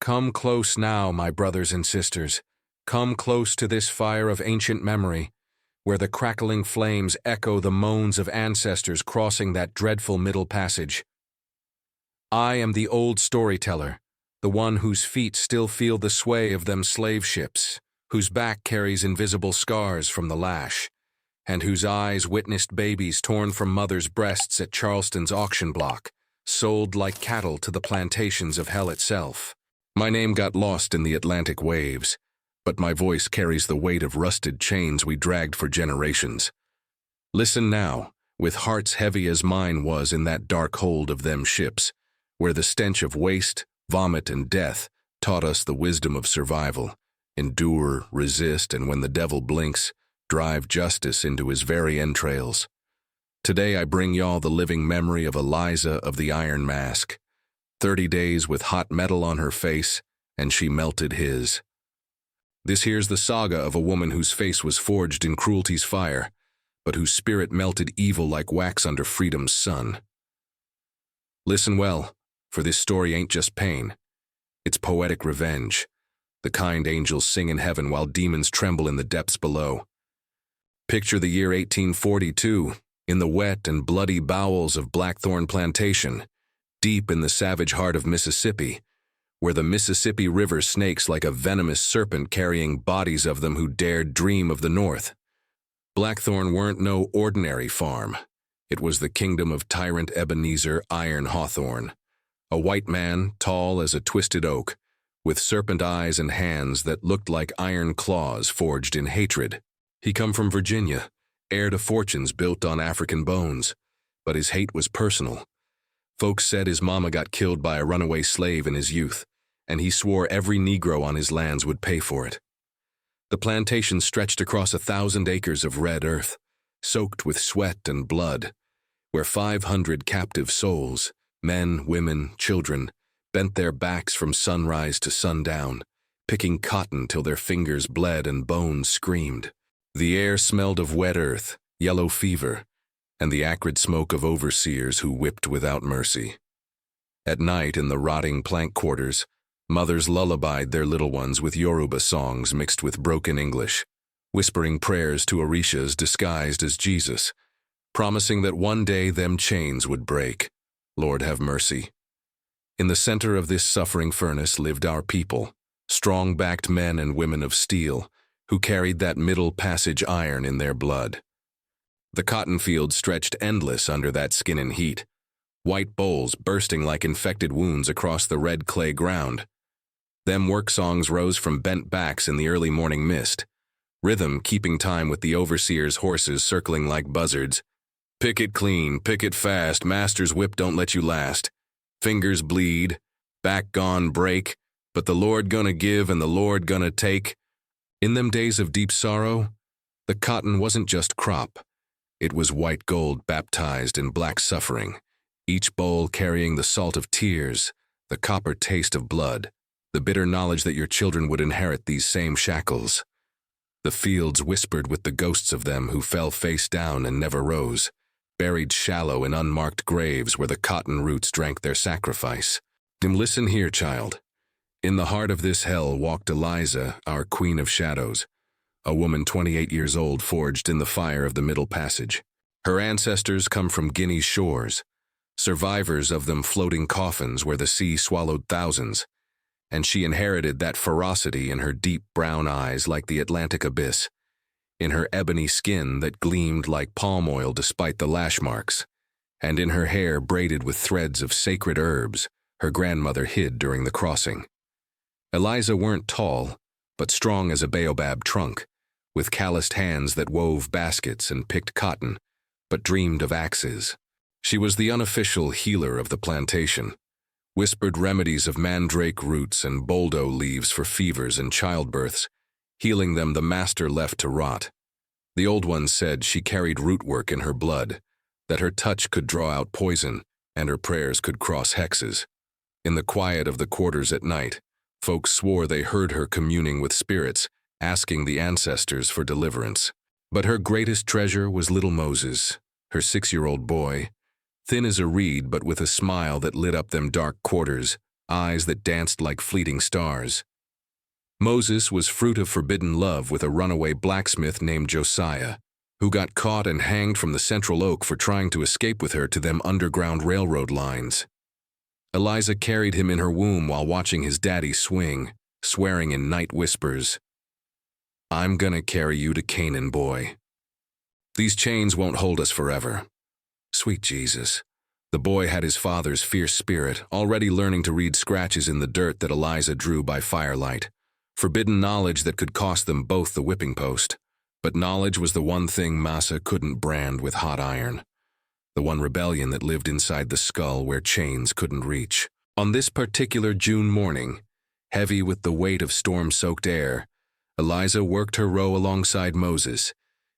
Come close now, my brothers and sisters. Come close to this fire of ancient memory, where the crackling flames echo the moans of ancestors crossing that dreadful middle passage. I am the old storyteller, the one whose feet still feel the sway of them slave ships, whose back carries invisible scars from the lash, and whose eyes witnessed babies torn from mothers' breasts at Charleston's auction block, sold like cattle to the plantations of hell itself. My name got lost in the Atlantic waves, but my voice carries the weight of rusted chains we dragged for generations. Listen now, with hearts heavy as mine was in that dark hold of them ships, where the stench of waste, vomit, and death taught us the wisdom of survival. Endure, resist, and when the devil blinks, drive justice into his very entrails. Today I bring y'all the living memory of Eliza of the Iron Mask. 30 days with hot metal on her face, and she melted his. This here's the saga of a woman whose face was forged in cruelty's fire, but whose spirit melted evil like wax under freedom's sun. Listen well, for this story ain't just pain. It's poetic revenge. The kind angels sing in heaven while demons tremble in the depths below. Picture the year 1842, in the wet and bloody bowels of Blackthorn Plantation, deep in the savage heart of Mississippi, where the Mississippi River snakes like a venomous serpent carrying bodies of them who dared dream of the North. Blackthorn weren't no ordinary farm. It was the kingdom of tyrant Ebenezer Iron Hawthorne, a white man tall as a twisted oak, with serpent eyes and hands that looked like iron claws forged in hatred. He come from Virginia, heir to fortunes built on African bones, but his hate was personal. Folks said his mama got killed by a runaway slave in his youth, and he swore every Negro on his lands would pay for it. The plantation stretched across 1,000 acres of red earth, soaked with sweat and blood, where 500 captive souls, men, women, children, bent their backs from sunrise to sundown, picking cotton till their fingers bled and bones screamed. The air smelled of wet earth, yellow fever, and the acrid smoke of overseers who whipped without mercy. At night in the rotting plank quarters, mothers lullabied their little ones with Yoruba songs mixed with broken English, whispering prayers to Orishas disguised as Jesus, promising that one day them chains would break. Lord have mercy. In the center of this suffering furnace lived our people, strong-backed men and women of steel, who carried that middle passage iron in their blood. The cotton fields stretched endless under that skin and heat, white bowls bursting like infected wounds across the red clay ground. Them work songs rose from bent backs in the early morning mist, rhythm keeping time with the overseer's horses circling like buzzards. Pick it clean, pick it fast, master's whip don't let you last. Fingers bleed, back gone break, but the Lord gonna give and the Lord gonna take. In them days of deep sorrow, the cotton wasn't just crop. It was white gold baptized in black suffering, each bowl carrying the salt of tears, the copper taste of blood, the bitter knowledge that your children would inherit these same shackles. The fields whispered with the ghosts of them who fell face down and never rose, buried shallow in unmarked graves where the cotton roots drank their sacrifice. And listen here, child. In the heart of this hell walked Eliza, our queen of shadows, a woman 28 years old forged in the fire of the Middle Passage. Her ancestors come from Guinea's shores, survivors of them floating coffins where the sea swallowed thousands, and she inherited that ferocity in her deep brown eyes like the Atlantic abyss, in her ebony skin that gleamed like palm oil despite the lash marks, and in her hair braided with threads of sacred herbs her grandmother hid during the crossing. Eliza weren't tall, but strong as a baobab trunk, with calloused hands that wove baskets and picked cotton, but dreamed of axes. She was the unofficial healer of the plantation, whispered remedies of mandrake roots and boldo leaves for fevers and childbirths, healing them the master left to rot. The old ones said she carried rootwork in her blood, that her touch could draw out poison and her prayers could cross hexes. In the quiet of the quarters at night, folks swore they heard her communing with spirits, asking the ancestors for deliverance. But her greatest treasure was little Moses, her 6-year-old boy, thin as a reed but with a smile that lit up them dark quarters, eyes that danced like fleeting stars. Moses was fruit of forbidden love with a runaway blacksmith named Josiah, who got caught and hanged from the central oak for trying to escape with her to them underground railroad lines. Eliza carried him in her womb while watching his daddy swing, swearing in night whispers, "I'm gonna carry you to Canaan, boy. These chains won't hold us forever." Sweet Jesus. The boy had his father's fierce spirit, already learning to read scratches in the dirt that Eliza drew by firelight. Forbidden knowledge that could cost them both the whipping post. But knowledge was the one thing Massa couldn't brand with hot iron. The one rebellion that lived inside the skull where chains couldn't reach. On this particular June morning, heavy with the weight of storm-soaked air, Eliza worked her row alongside Moses,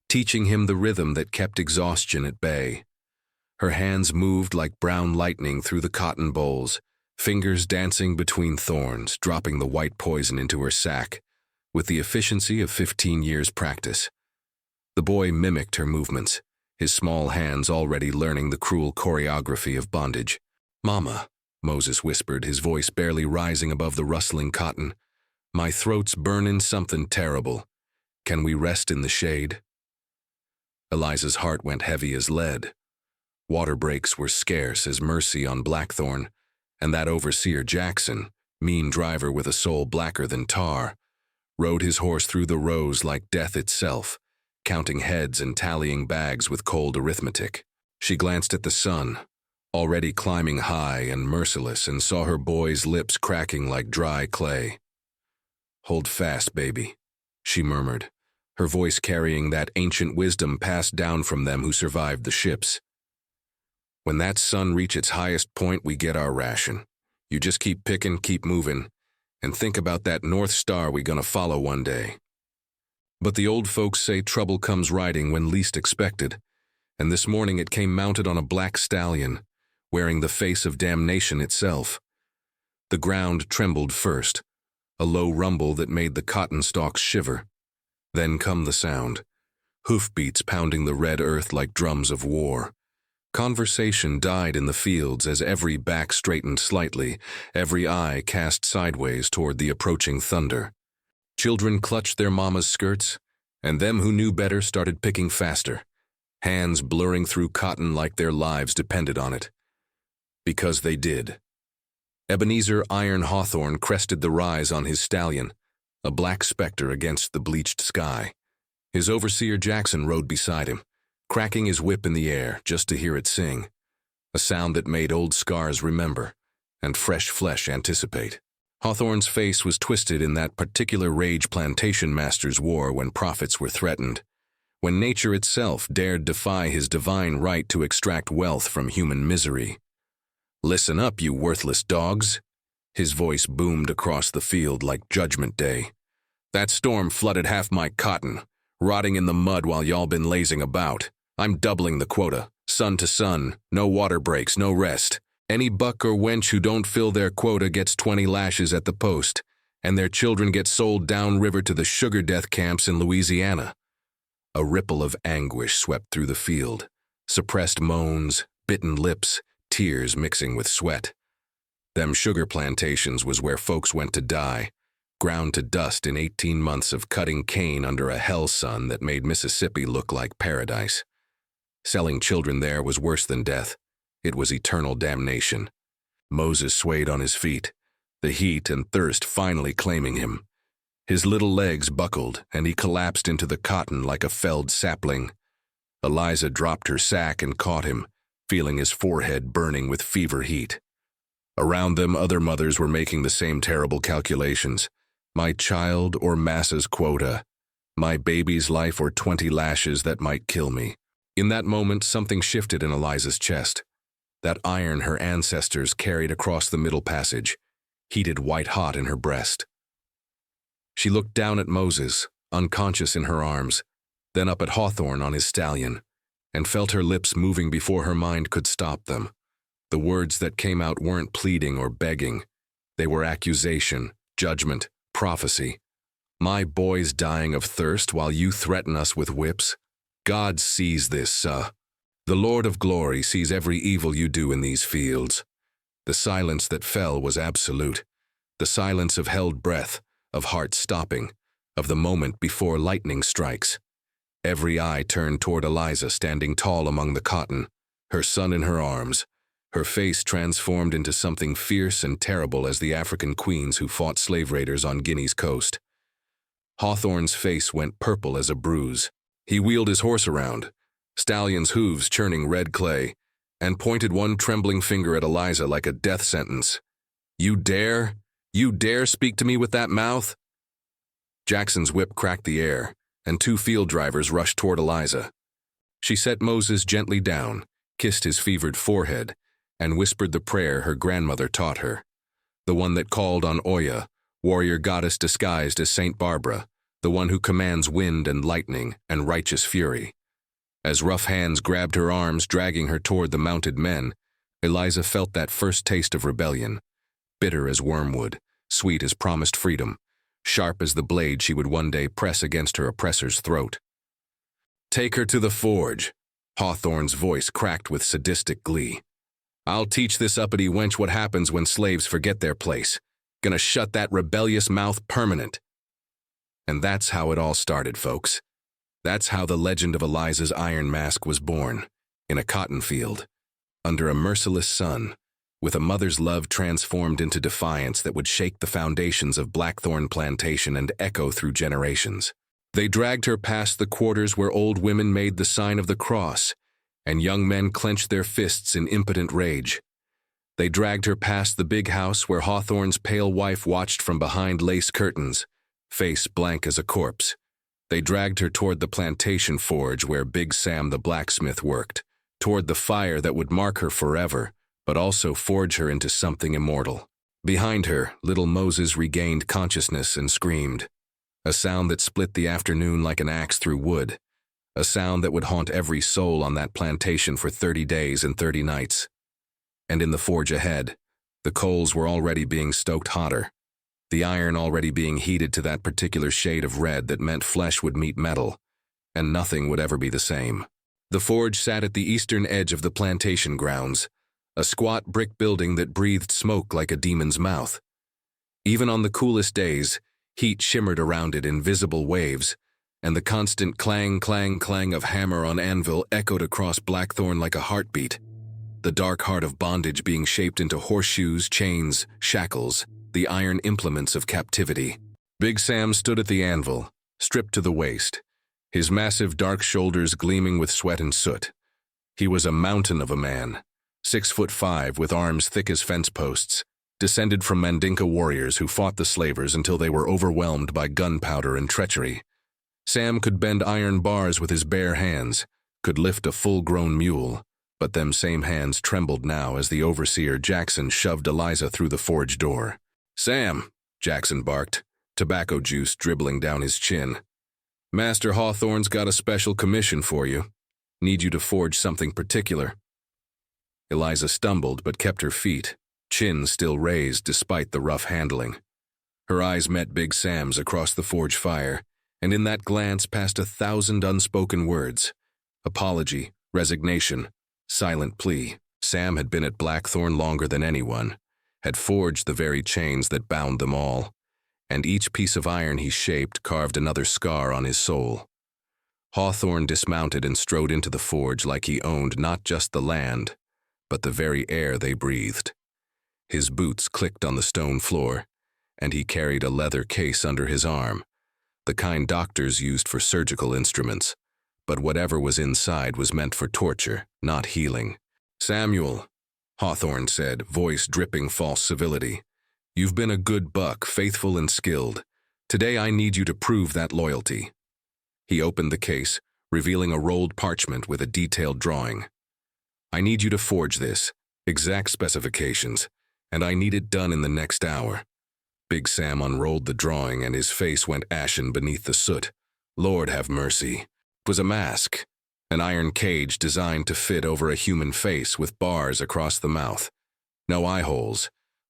teaching him the rhythm that kept exhaustion at bay. Her hands moved like brown lightning through the cotton bowls, fingers dancing between thorns, dropping the white poison into her sack, with the efficiency of 15 years' practice. The boy mimicked her movements, his small hands already learning the cruel choreography of bondage. "Mama," Moses whispered, his voice barely rising above the rustling cotton, "my throat's burnin' something terrible. Can we rest in the shade?" Eliza's heart went heavy as lead. Water breaks were scarce as mercy on Blackthorn, and that overseer Jackson, mean driver with a soul blacker than tar, rode his horse through the rows like death itself, counting heads and tallying bags with cold arithmetic. She glanced at the sun, already climbing high and merciless, and saw her boy's lips cracking like dry clay. "Hold fast, baby," she murmured, her voice carrying that ancient wisdom passed down from them who survived the ships. "When that sun reach its highest point, we get our ration. You just keep picking, keep moving, and think about that North Star we gonna follow one day." But the old folks say trouble comes riding when least expected, and this morning it came mounted on a black stallion, wearing the face of damnation itself. The ground trembled first, a low rumble that made the cotton stalks shiver. Then come the sound, hoofbeats pounding the red earth like drums of war. Conversation died in the fields as every back straightened slightly, every eye cast sideways toward the approaching thunder. Children clutched their mamas' skirts, and them who knew better started picking faster, hands blurring through cotton like their lives depended on it. Because they did. Ebenezer Iron Hawthorne crested the rise on his stallion, a black specter against the bleached sky. His overseer Jackson rode beside him, cracking his whip in the air just to hear it sing, a sound that made old scars remember and fresh flesh anticipate. Hawthorne's face was twisted in that particular rage plantation masters wore when profits were threatened, when nature itself dared defy his divine right to extract wealth from human misery. "Listen up, you worthless dogs," his voice boomed across the field like Judgment Day. "That storm flooded half my cotton, rotting in the mud while y'all been lazing about. I'm doubling the quota, sun to sun, no water breaks, no rest. Any buck or wench who don't fill their quota gets 20 lashes at the post, and their children get sold downriver to the sugar death camps in Louisiana." A ripple of anguish swept through the field, suppressed moans, bitten lips, tears mixing with sweat. Them sugar plantations was where folks went to die, ground to dust in 18 months of cutting cane under a hell sun that made Mississippi look like paradise. Selling children there was worse than death. It was eternal damnation. Moses swayed on his feet, the heat and thirst finally claiming him. His little legs buckled, and he collapsed into the cotton like a felled sapling. Eliza dropped her sack and caught him, feeling his forehead burning with fever heat. Around them, other mothers were making the same terrible calculations. My child or Massa's quota. My baby's life or 20 lashes that might kill me. In that moment, something shifted in Eliza's chest. That iron her ancestors carried across the middle passage, heated white-hot in her breast. She looked down at Moses, unconscious in her arms, then up at Hawthorne on his stallion, and felt her lips moving before her mind could stop them. The words that came out weren't pleading or begging. They were accusation, judgment, prophecy. "My boy's dying of thirst while you threaten us with whips. God sees this, The Lord of glory sees every evil you do in these fields. The silence that fell was absolute. The silence of held breath, of heart stopping, of the moment before lightning strikes. Every eye turned toward Eliza standing tall among the cotton, her son in her arms, her face transformed into something fierce and terrible as the African queens who fought slave raiders on Guinea's coast. Hawthorne's face went purple as a bruise. He wheeled his horse around, Stallion's hooves churning red clay, and pointed one trembling finger at Eliza like a death sentence. You dare speak to me with that mouth?" Jackson's whip cracked the air, and 2 field drivers rushed toward Eliza. She set Moses gently down, kissed his fevered forehead, and whispered the prayer her grandmother taught her, the one that called on Oya, warrior goddess disguised as Saint Barbara, the one who commands wind and lightning and righteous fury. As rough hands grabbed her arms, dragging her toward the mounted men, Eliza felt that first taste of rebellion, bitter as wormwood, sweet as promised freedom, sharp as the blade she would one day press against her oppressor's throat. "Take her to the forge," Hawthorne's voice cracked with sadistic glee. "I'll teach this uppity wench what happens when slaves forget their place. Gonna shut that rebellious mouth permanent." And that's how it all started, folks. That's how the legend of Eliza's Iron Mask was born, in a cotton field, under a merciless sun, with a mother's love transformed into defiance that would shake the foundations of Blackthorn Plantation and echo through generations. They dragged her past the quarters where old women made the sign of the cross, and young men clenched their fists in impotent rage. They dragged her past the big house where Hawthorne's pale wife watched from behind lace curtains, face blank as a corpse. They dragged her toward the plantation forge where Big Sam the blacksmith worked, toward the fire that would mark her forever, but also forge her into something immortal. Behind her, little Moses regained consciousness and screamed, a sound that split the afternoon like an axe through wood, a sound that would haunt every soul on that plantation for 30 days and 30 nights. And in the forge ahead, the coals were already being stoked hotter, the iron already being heated to that particular shade of red that meant flesh would meet metal, and nothing would ever be the same. The forge sat at the eastern edge of the plantation grounds, a squat brick building that breathed smoke like a demon's mouth. Even on the coolest days, heat shimmered around it in visible waves, and the constant clang, clang, clang of hammer on anvil echoed across Blackthorn like a heartbeat, the dark heart of bondage being shaped into horseshoes, chains, shackles, the iron implements of captivity. Big Sam stood at the anvil, stripped to the waist, his massive dark shoulders gleaming with sweat and soot. He was a mountain of a man, 6'5" with arms thick as fence posts, descended from Mandinka warriors who fought the slavers until they were overwhelmed by gunpowder and treachery. Sam could bend iron bars with his bare hands, could lift a full-grown mule, but them same hands trembled now as the overseer Jackson shoved Eliza through the forge door. "Sam," Jackson barked, tobacco juice dribbling down his chin. "Master Hawthorne's got a special commission for you. Need you to forge something particular." Eliza stumbled but kept her feet, chin still raised despite the rough handling. Her eyes met Big Sam's across the forge fire, and in that glance passed 1,000 unspoken words. Apology, resignation, silent plea. Sam had been at Blackthorn longer than anyone, had forged the very chains that bound them all, and each piece of iron he shaped carved another scar on his soul. Hawthorne dismounted and strode into the forge like he owned not just the land, but the very air they breathed. His boots clicked on the stone floor, and he carried a leather case under his arm, the kind doctors used for surgical instruments, but whatever was inside was meant for torture, not healing. "Samuel," Hawthorne said, voice dripping false civility, "you've been a good buck, faithful and skilled. Today I need you to prove that loyalty." He opened the case, revealing a rolled parchment with a detailed drawing. "I need you to forge this, exact specifications, and I need it done in the next hour." Big Sam unrolled the drawing and his face went ashen beneath the soot. Lord have mercy. It was a mask, an iron cage designed to fit over a human face with bars across the mouth. No eye holes,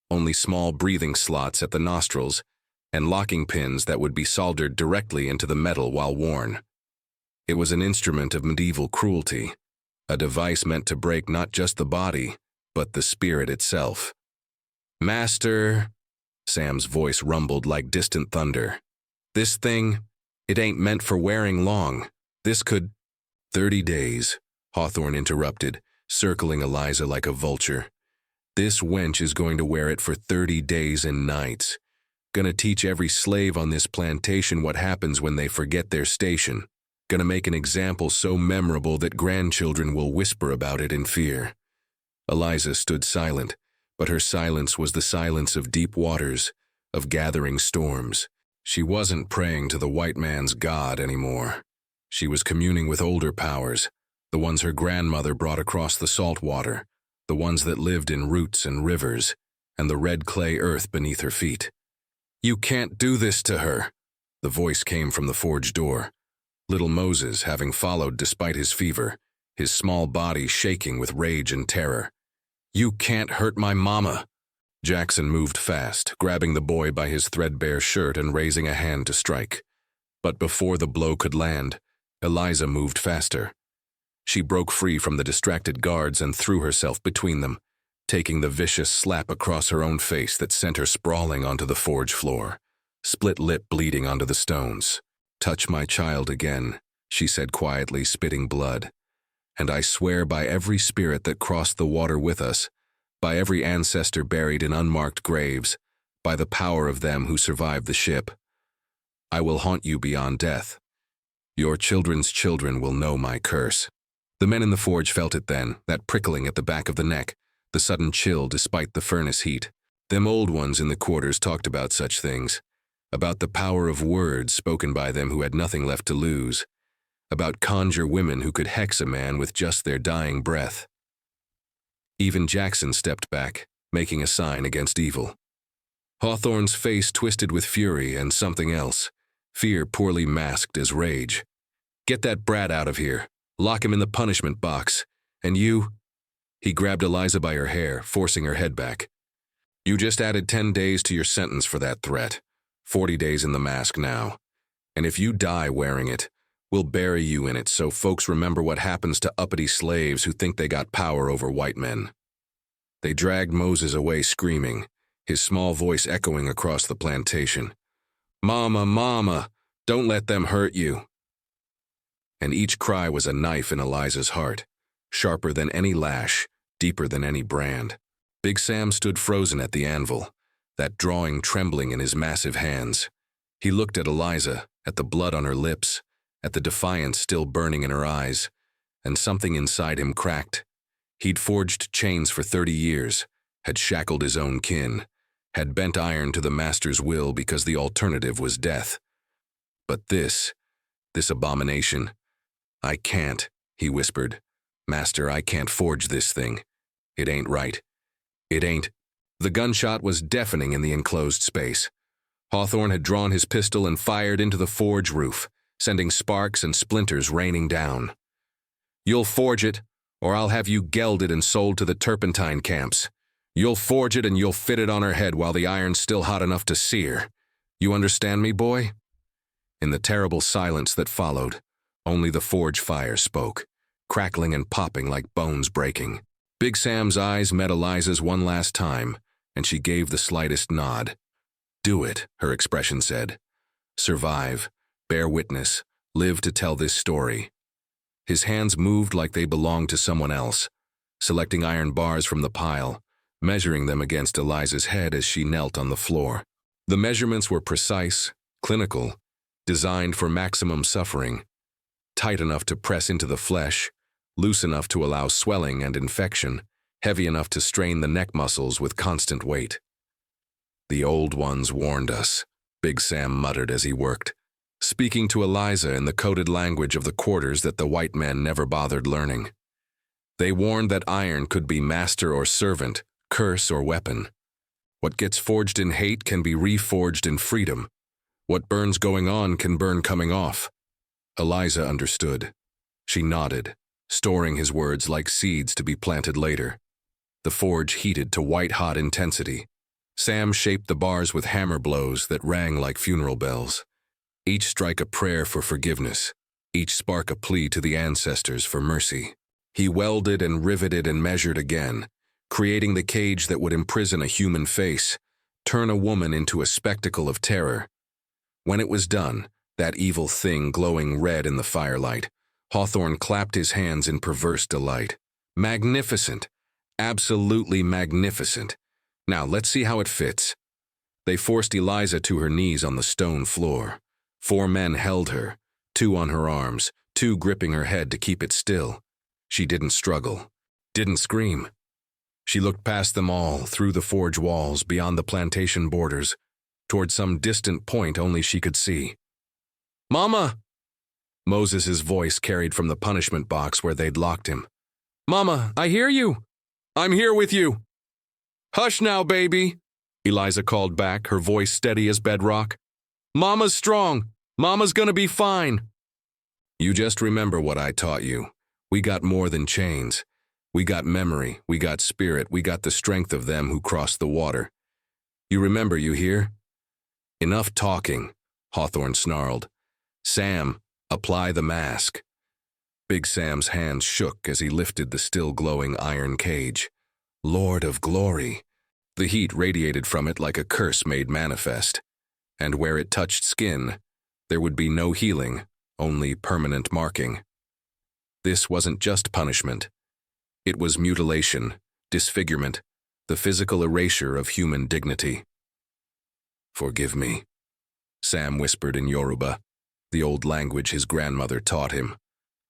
only small breathing slots at the nostrils, and locking pins that would be soldered directly into the metal while worn. It was an instrument of medieval cruelty, a device meant to break not just the body, but the spirit itself. Master, Sam's voice rumbled like distant thunder. This thing, it ain't meant for wearing long. This could— 30 days, Hawthorne interrupted, circling Eliza like a vulture. This wench is going to wear it for 30 days and nights. Gonna teach every slave on this plantation what happens when they forget their station. Gonna make an example so memorable that grandchildren will whisper about it in fear. Eliza stood silent, but her silence was the silence of deep waters, of gathering storms. She wasn't praying to the white man's God anymore. She was communing with older powers, the ones her grandmother brought across the salt water, the ones that lived in roots and rivers, and the red clay earth beneath her feet. You can't do this to her. The voice came from the forge door. Little Moses, having followed despite his fever, his small body shaking with rage and terror. You can't hurt my mama. Jackson moved fast, grabbing the boy by his threadbare shirt and raising a hand to strike. But before the blow could land, Eliza moved faster. She broke free from the distracted guards and threw herself between them, taking the vicious slap across her own face that sent her sprawling onto the forge floor, split lip bleeding onto the stones. Touch my child again, she said quietly, spitting blood. And I swear by every spirit that crossed the water with us, by every ancestor buried in unmarked graves, by the power of them who survived the ship, I will haunt you beyond death. Your children's children will know my curse. The men in the forge felt it then, that prickling at the back of the neck, the sudden chill despite the furnace heat. Them old ones in the quarters talked about such things, about the power of words spoken by them who had nothing left to lose, about conjure women who could hex a man with just their dying breath. Even Jackson stepped back, making a sign against evil. Hawthorne's face twisted with fury and something else, fear poorly masked as rage. Get that brat out of here. Lock him in the punishment box. And you— He grabbed Eliza by her hair, forcing her head back. You just added 10 days to your sentence for that threat. 40 days in the mask now. And if you die wearing it, we'll bury you in it so folks remember what happens to uppity slaves who think they got power over white men. They dragged Moses away screaming, his small voice echoing across the plantation. Mama, mama, don't let them hurt you. And each cry was a knife in Eliza's heart, sharper than any lash, deeper than any brand. Big Sam stood frozen at the anvil, that drawing trembling in his massive hands. He looked at Eliza, at the blood on her lips, at the defiance still burning in her eyes, and something inside him cracked. He'd forged chains for 30 years, had shackled his own kin, had bent iron to the master's will because the alternative was death. But this abomination— I can't, he whispered. Master, I can't forge this thing. It ain't right. It ain't. The gunshot was deafening in the enclosed space. Hawthorne had drawn his pistol and fired into the forge roof, sending sparks and splinters raining down. You'll forge it, or I'll have you gelded and sold to the turpentine camps. You'll forge it and you'll fit it on her head while the iron's still hot enough to sear. You understand me, boy? In the terrible silence that followed, only the forge fire spoke, crackling and popping like bones breaking. Big Sam's eyes met Eliza's one last time, and she gave the slightest nod. Do it, her expression said. Survive, bear witness, live to tell this story. His hands moved like they belonged to someone else, selecting iron bars from the pile, measuring them against Eliza's head as she knelt on the floor. The measurements were precise, clinical, designed for maximum suffering, tight enough to press into the flesh, loose enough to allow swelling and infection, heavy enough to strain the neck muscles with constant weight. The old ones warned us, Big Sam muttered as he worked, speaking to Eliza in the coded language of the quarters that the white men never bothered learning. They warned that iron could be master or servant, curse or weapon. What gets forged in hate can be reforged in freedom. What burns going on can burn coming off. Eliza understood. She nodded, storing his words like seeds to be planted later. The forge heated to white-hot intensity. Sam shaped the bars with hammer blows that rang like funeral bells. Each strike a prayer for forgiveness, each spark a plea to the ancestors for mercy. He welded and riveted and measured again, creating the cage that would imprison a human face, turn a woman into a spectacle of terror. When it was done, that evil thing glowing red in the firelight, Hawthorne clapped his hands in perverse delight. Magnificent! Absolutely magnificent! Now let's see how it fits. They forced Eliza to her knees on the stone floor. 4 men held her, 2 on her arms, 2 gripping her head to keep it still. She didn't struggle, didn't scream. She looked past them all, through the forge walls, beyond the plantation borders, toward some distant point only she could see. "Mama!" Moses's voice carried from the punishment box where they'd locked him. "Mama, I hear you! I'm here with you!" "Hush now, baby," Eliza called back, her voice steady as bedrock. "Mama's strong. Mama's gonna be fine." "You just remember what I taught you. We got more than chains. We got memory, we got spirit, we got the strength of them who crossed the water. You remember, you hear?" "Enough talking," Hawthorne snarled. "Sam, apply the mask." Big Sam's hands shook as he lifted the still glowing iron cage. Lord of glory! The heat radiated from it like a curse made manifest. And where it touched skin, there would be no healing, only permanent marking. This wasn't just punishment. It was mutilation, disfigurement, the physical erasure of human dignity. "Forgive me," Sam whispered in Yoruba, the old language his grandmother taught him,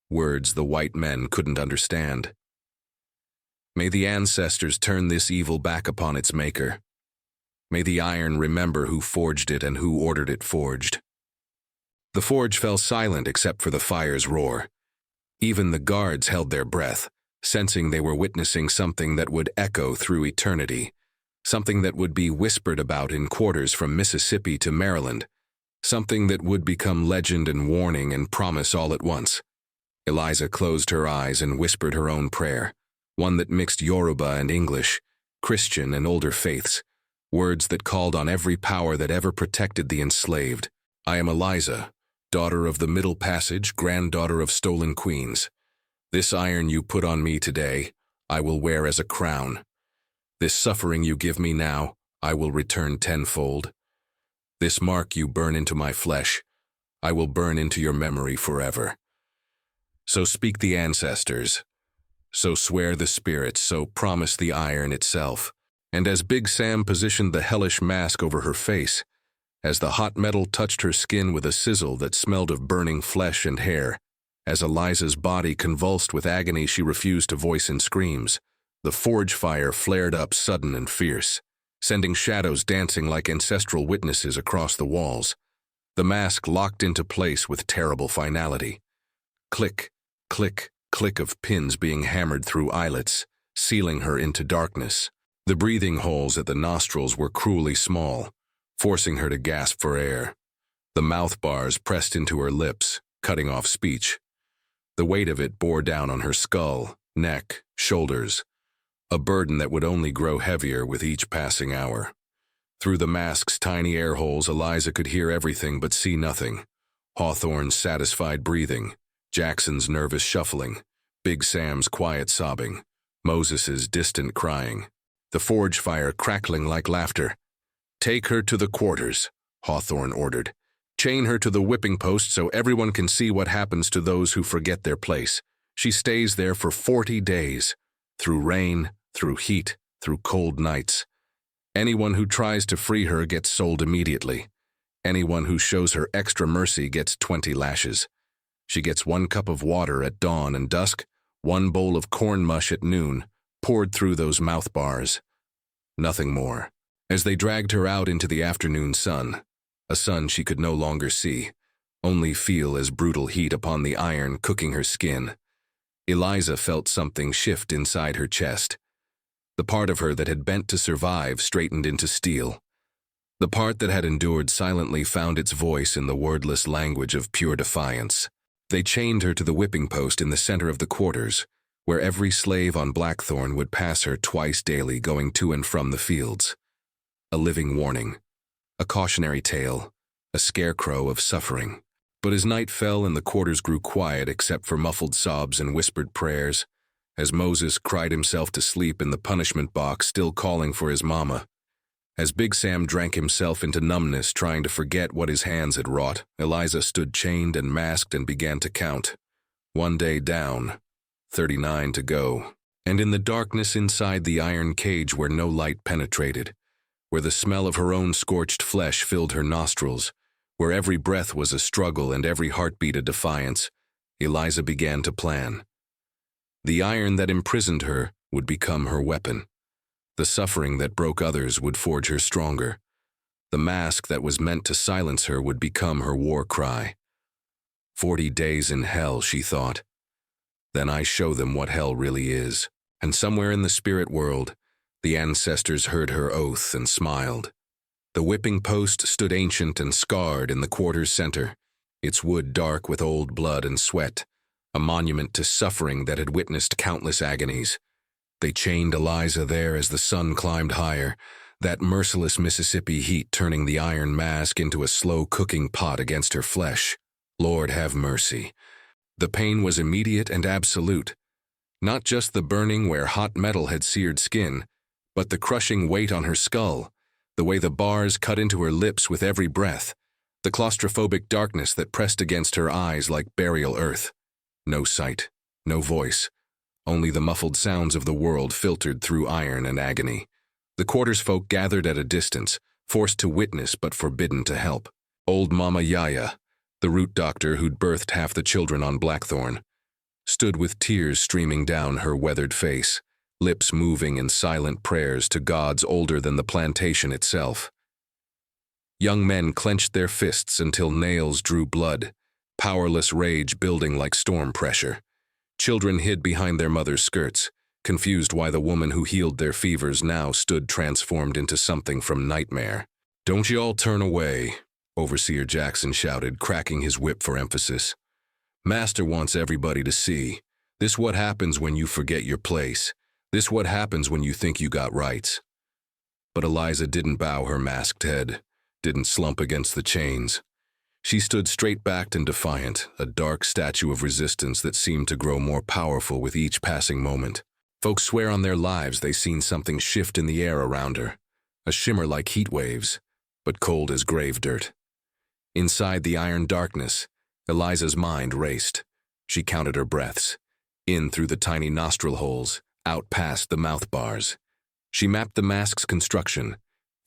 words the white men couldn't understand. May the ancestors turn this evil back upon its maker. May the iron remember who forged it and who ordered it forged. The forge fell silent except for the fire's roar. Even the guards held their breath, sensing they were witnessing something that would echo through eternity, something that would be whispered about in quarters from Mississippi to Maryland, something that would become legend and warning and promise all at once. Eliza closed her eyes and whispered her own prayer, one that mixed Yoruba and English, Christian and older faiths, words that called on every power that ever protected the enslaved. "I am Eliza, daughter of the Middle Passage, granddaughter of stolen queens. This iron you put on me today, I will wear as a crown. This suffering you give me now, I will return tenfold. This mark you burn into my flesh, I will burn into your memory forever. So speak the ancestors, so swear the spirits, so promise the iron itself." And as Big Sam positioned the hellish mask over her face, as the hot metal touched her skin with a sizzle that smelled of burning flesh and hair, as Eliza's body convulsed with agony she refused to voice in screams, the forge fire flared up sudden and fierce, sending shadows dancing like ancestral witnesses across the walls. The mask locked into place with terrible finality. Click, click, click of pins being hammered through eyelets, sealing her into darkness. The breathing holes at the nostrils were cruelly small, forcing her to gasp for air. The mouth bars pressed into her lips, cutting off speech. The weight of it bore down on her skull, neck, shoulders, a burden that would only grow heavier with each passing hour. Through the mask's tiny air holes, Eliza could hear everything but see nothing. Hawthorne's satisfied breathing, Jackson's nervous shuffling, Big Sam's quiet sobbing, Moses's distant crying, the forge fire crackling like laughter. "Take her to the quarters," Hawthorne ordered. "Chain her to the whipping post so everyone can see what happens to those who forget their place. She stays there for 40 days, through rain, through heat, through cold nights. Anyone who tries to free her gets sold immediately. Anyone who shows her extra mercy gets 20 lashes. She gets 1 cup of water at dawn and dusk, 1 bowl of corn mush at noon, poured through those mouth bars. Nothing more." As they dragged her out into the afternoon sun, a sun she could no longer see, only feel as brutal heat upon the iron cooking her skin, Eliza felt something shift inside her chest. The part of her that had bent to survive straightened into steel. The part that had endured silently found its voice in the wordless language of pure defiance. They chained her to the whipping post in the center of the quarters, where every slave on Blackthorn would pass her twice daily going to and from the fields. A living warning, a cautionary tale, a scarecrow of suffering. But as night fell and the quarters grew quiet except for muffled sobs and whispered prayers, as Moses cried himself to sleep in the punishment box, still calling for his mama. As Big Sam drank himself into numbness, trying to forget what his hands had wrought, Eliza stood chained and masked and began to count. 1 day down, 39 to go. And in the darkness inside the iron cage where no light penetrated, where the smell of her own scorched flesh filled her nostrils, where every breath was a struggle and every heartbeat a defiance, Eliza began to plan. The iron that imprisoned her would become her weapon. The suffering that broke others would forge her stronger. The mask that was meant to silence her would become her war cry. 40 days in hell, she thought. Then I show them what hell really is. And somewhere in the spirit world, the ancestors heard her oath and smiled. The whipping post stood ancient and scarred in the quarter's center, its wood dark with old blood and sweat, a monument to suffering that had witnessed countless agonies. They chained Eliza there as the sun climbed higher, that merciless Mississippi heat turning the iron mask into a slow-cooking pot against her flesh. Lord have mercy. The pain was immediate and absolute. Not just the burning where hot metal had seared skin, but the crushing weight on her skull, the way the bars cut into her lips with every breath, the claustrophobic darkness that pressed against her eyes like burial earth. No sight, no voice. Only the muffled sounds of the world filtered through iron and agony. The quarters folk gathered at a distance, forced to witness but forbidden to help. Old Mama Yaya, the root doctor who'd birthed half the children on Blackthorn, stood with tears streaming down her weathered face, lips moving in silent prayers to gods older than the plantation itself. Young men clenched their fists until nails drew blood, powerless rage building like storm pressure. Children hid behind their mothers' skirts, confused why the woman who healed their fevers now stood transformed into something from nightmare. "Don't you all turn away," Overseer Jackson shouted, cracking his whip for emphasis. "Master wants everybody to see. This what happens when you forget your place. This what happens when you think you got rights." But Eliza didn't bow her masked head, didn't slump against the chains. She stood straight-backed and defiant, a dark statue of resistance that seemed to grow more powerful with each passing moment. Folks swear on their lives they seen something shift in the air around her, a shimmer like heat waves, but cold as grave dirt. Inside the iron darkness, Eliza's mind raced. She counted her breaths, in through the tiny nostril holes, out past the mouth bars. She mapped the mask's construction,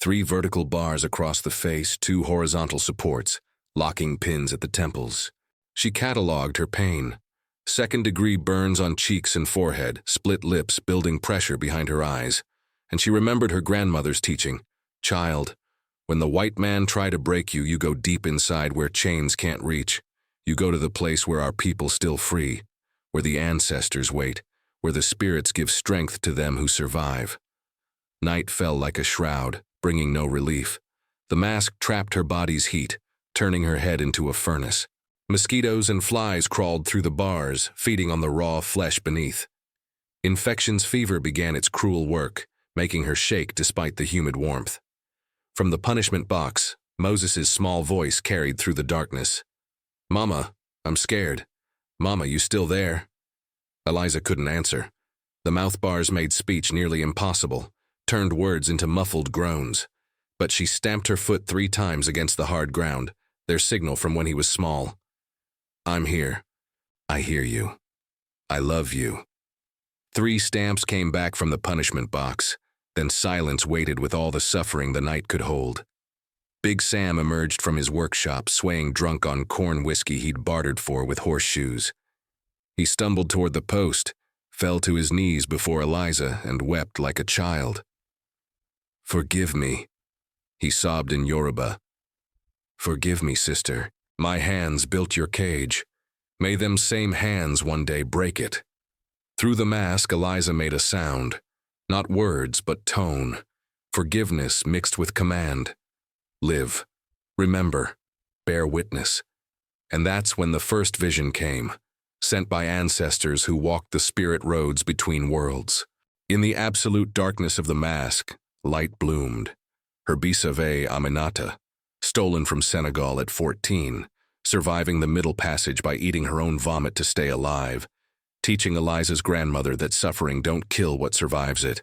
3 vertical bars across the face, 2 horizontal supports, locking pins at the temples. She cataloged her pain. 2nd-degree burns on cheeks and forehead, split lips building pressure behind her eyes. And she remembered her grandmother's teaching. "Child, when the white man try to break you, you go deep inside where chains can't reach. You go to the place where our people still free, where the ancestors wait, where the spirits give strength to them who survive." Night fell like a shroud, bringing no relief. The mask trapped her body's heat, turning her head into a furnace. Mosquitoes and flies crawled through the bars, feeding on the raw flesh beneath. Infection's fever began its cruel work, making her shake despite the humid warmth. From the punishment box, Moses's small voice carried through the darkness. "Mama, I'm scared. Mama, you still there?" Eliza couldn't answer. The mouth bars made speech nearly impossible, turned words into muffled groans. But she stamped her foot 3 times against the hard ground, their signal from when he was small. "I'm here. I hear you. I love you." 3 stamps came back from the punishment box, then silence waited with all the suffering the night could hold. Big Sam emerged from his workshop, swaying drunk on corn whiskey he'd bartered for with horseshoes. He stumbled toward the post, fell to his knees before Eliza, and wept like a child. "Forgive me," he sobbed in Yoruba. "Forgive me, sister. My hands built your cage. May them same hands one day break it." Through the mask, Eliza made a sound. Not words, but tone. Forgiveness mixed with command. Live. Remember. Bear witness. And that's when the first vision came, sent by ancestors who walked the spirit roads between worlds. In the absolute darkness of the mask, light bloomed. Her Bisave Aminata, stolen from Senegal at 14, surviving the Middle Passage by eating her own vomit to stay alive, teaching Eliza's grandmother that suffering don't kill what survives it.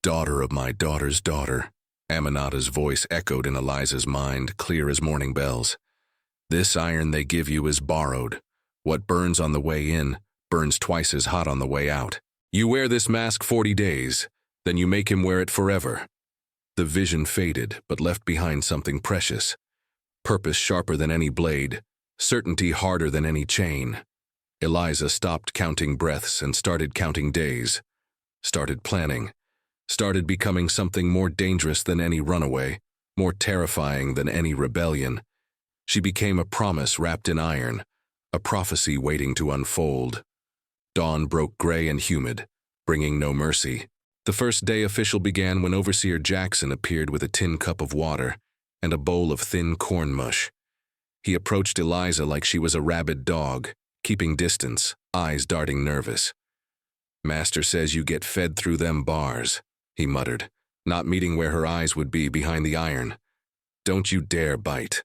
Daughter of my daughter's daughter, Aminata's voice echoed in Eliza's mind, clear as morning bells. This iron they give you is borrowed. What burns on the way in burns twice as hot on the way out. You wear this mask 40 days, then you make him wear it forever. The vision faded, but left behind something precious. Purpose sharper than any blade, certainty harder than any chain. Eliza stopped counting breaths and started counting days. Started planning. Started becoming something more dangerous than any runaway, more terrifying than any rebellion. She became a promise wrapped in iron, a prophecy waiting to unfold. Dawn broke gray and humid, bringing no mercy. The first day official began when Overseer Jackson appeared with a tin cup of water and a bowl of thin corn mush. He approached Eliza like she was a rabid dog, keeping distance, eyes darting nervous. "Master says you get fed through them bars," he muttered, not meeting where her eyes would be behind the iron. "Don't you dare bite."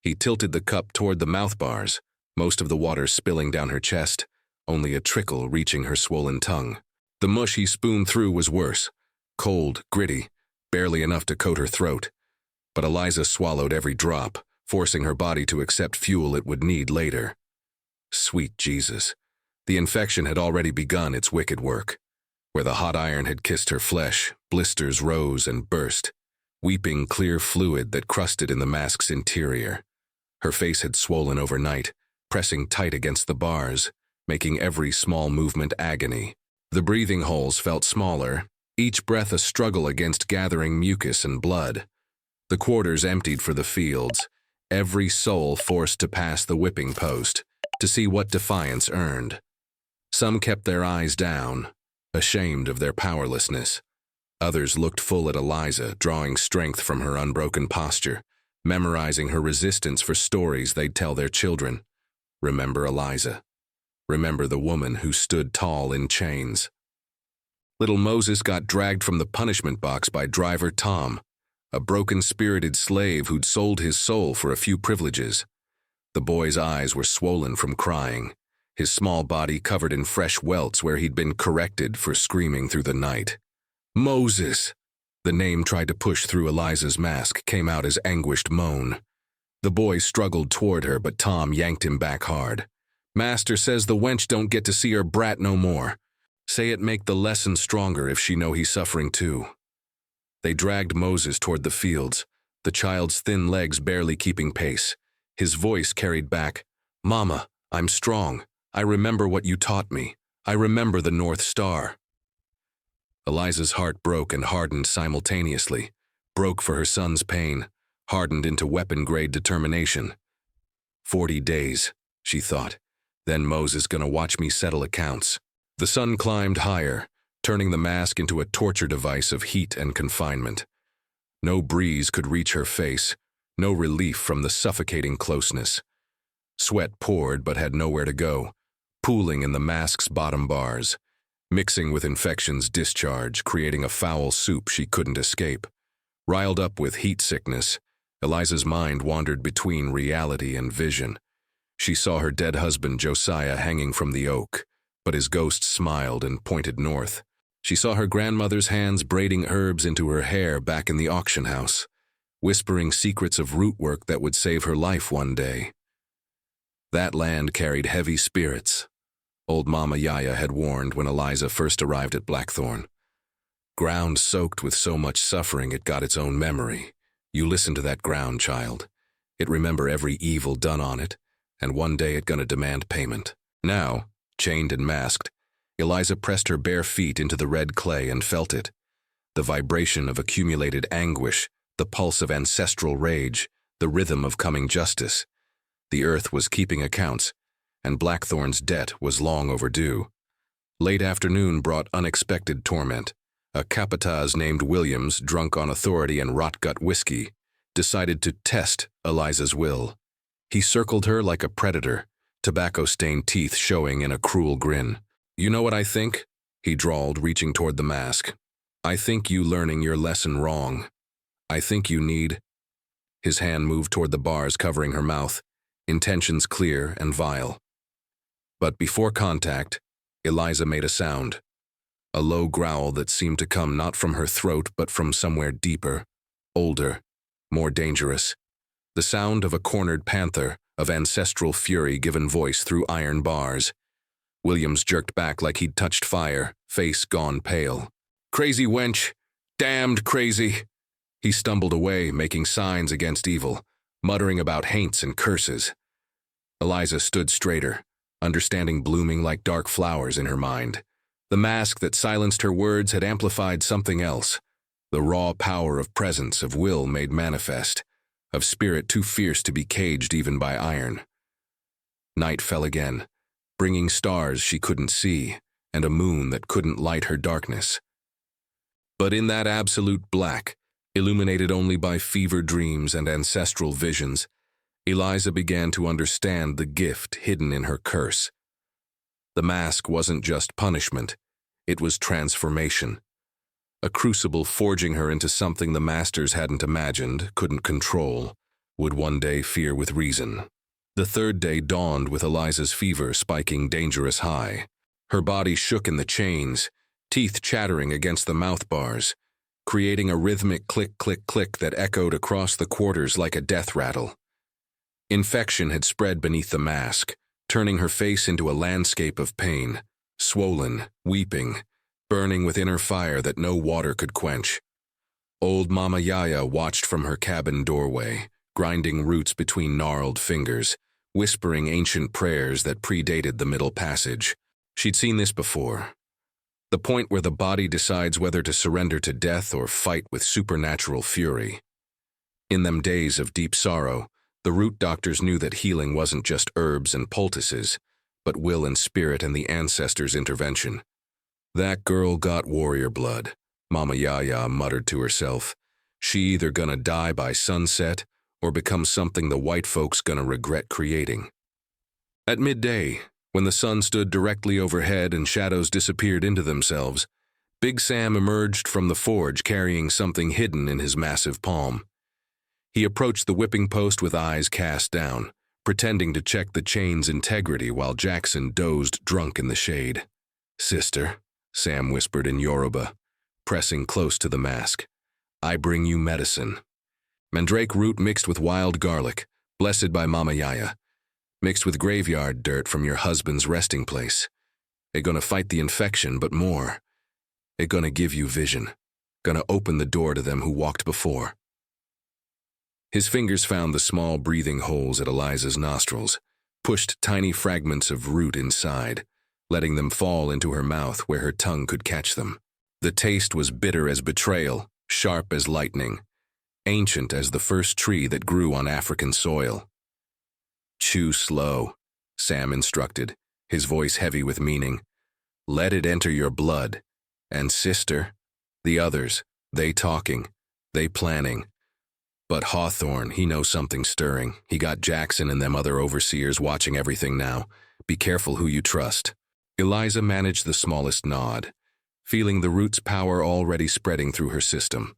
He tilted the cup toward the mouth bars, most of the water spilling down her chest, only a trickle reaching her swollen tongue. The mush he spooned through was worse, cold, gritty, barely enough to coat her throat. But Eliza swallowed every drop, forcing her body to accept fuel it would need later. Sweet Jesus. The infection had already begun its wicked work. Where the hot iron had kissed her flesh, blisters rose and burst, weeping clear fluid that crusted in the mask's interior. Her face had swollen overnight, pressing tight against the bars, making every small movement agony. The breathing holes felt smaller, each breath a struggle against gathering mucus and blood. The quarters emptied for the fields, every soul forced to pass the whipping post, to see what defiance earned. Some kept their eyes down, ashamed of their powerlessness. Others looked full at Eliza, drawing strength from her unbroken posture, memorizing her resistance for stories they'd tell their children. Remember Eliza. Remember the woman who stood tall in chains. Little Moses got dragged from the punishment box by driver Tom, a broken-spirited slave who'd sold his soul for a few privileges. The boy's eyes were swollen from crying, his small body covered in fresh welts where he'd been corrected for screaming through the night. Moses! The name tried to push through Eliza's mask came out as anguished moan. The boy struggled toward her, but Tom yanked him back hard. "Master says the wench don't get to see her brat no more. Say it make the lesson stronger if she know he's suffering too." They dragged Moses toward the fields, the child's thin legs barely keeping pace. His voice carried back, "Mama, I'm strong. I remember what you taught me. I remember the North Star." Eliza's heart broke and hardened simultaneously, broke for her son's pain, hardened into weapon-grade determination. 40 days, she thought. Then Moses gonna watch me settle accounts. The sun climbed higher, turning the mask into a torture device of heat and confinement. No breeze could reach her face, no relief from the suffocating closeness. Sweat poured but had nowhere to go, pooling in the mask's bottom bars, mixing with infection's discharge, creating a foul soup she couldn't escape. Riled up with heat sickness, Eliza's mind wandered between reality and vision. She saw her dead husband Josiah hanging from the oak, but his ghost smiled and pointed north. She saw her grandmother's hands braiding herbs into her hair back in the auction house, whispering secrets of root work that would save her life one day. That land carried heavy spirits. Old Mama Yaya had warned when Eliza first arrived at Blackthorn. Ground soaked with so much suffering it got its own memory. You listen to that ground, child. It remember every evil done on it, and one day it gonna demand payment. Now, chained and masked, Eliza pressed her bare feet into the red clay and felt it. The vibration of accumulated anguish, the pulse of ancestral rage, the rhythm of coming justice. The earth was keeping accounts, and Blackthorn's debt was long overdue. Late afternoon brought unexpected torment. A capataz named Williams, drunk on authority and rot-gut whiskey, decided to test Eliza's will. He circled her like a predator, tobacco-stained teeth showing in a cruel grin. "You know what I think?" he drawled, reaching toward the mask. "I think you learning your lesson wrong. I think you need—" His hand moved toward the bars covering her mouth, intentions clear and vile. But before contact, Eliza made a sound, a low growl that seemed to come not from her throat but from somewhere deeper, older, more dangerous. The sound of a cornered panther, of ancestral fury given voice through iron bars. Williams jerked back like he'd touched fire, face gone pale. "Crazy wench! Damned crazy!" He stumbled away, making signs against evil, muttering about haints and curses. Eliza stood straighter, understanding blooming like dark flowers in her mind. The mask that silenced her words had amplified something else, the raw power of presence, of will made manifest, of spirit too fierce to be caged even by iron. Night fell again, bringing stars she couldn't see, and a moon that couldn't light her darkness. But in that absolute black, illuminated only by fever dreams and ancestral visions, Eliza began to understand the gift hidden in her curse. The mask wasn't just punishment, it was transformation. A crucible forging her into something the masters hadn't imagined, couldn't control, would one day fear with reason. The third day dawned with Eliza's fever spiking dangerous high. Her body shook in the chains, teeth chattering against the mouth bars, creating a rhythmic click-click-click that echoed across the quarters like a death rattle. Infection had spread beneath the mask, turning her face into a landscape of pain, swollen, weeping, burning with inner fire that no water could quench. Old Mama Yaya watched from her cabin doorway, grinding roots between gnarled fingers, whispering ancient prayers that predated the Middle Passage. She'd seen this before. The point where the body decides whether to surrender to death or fight with supernatural fury. In them days of deep sorrow, the root doctors knew that healing wasn't just herbs and poultices, but will and spirit and the ancestors' intervention. "That girl got warrior blood," Mama Yaya muttered to herself. "She either gonna die by sunset or become something the white folks gonna regret creating." At midday, when the sun stood directly overhead and shadows disappeared into themselves, Big Sam emerged from the forge carrying something hidden in his massive palm. He approached the whipping post with eyes cast down, pretending to check the chain's integrity while Jackson dozed drunk in the shade. "Sister," Sam whispered in Yoruba, pressing close to the mask, "I bring you medicine. Mandrake root mixed with wild garlic, blessed by Mama Yaya, mixed with graveyard dirt from your husband's resting place. It gonna fight the infection, but more. It gonna give you vision, gonna open the door to them who walked before." His fingers found the small breathing holes at Eliza's nostrils, pushed tiny fragments of root inside, letting them fall into her mouth where her tongue could catch them. The taste was bitter as betrayal, sharp as lightning, ancient as the first tree that grew on African soil. "Chew slow," Sam instructed, his voice heavy with meaning. "Let it enter your blood. And sister, the others, they talking, they planning. But Hawthorne, he knows something stirring. He got Jackson and them other overseers watching everything now. Be careful who you trust." Eliza managed the smallest nod, feeling the root's power already spreading through her system.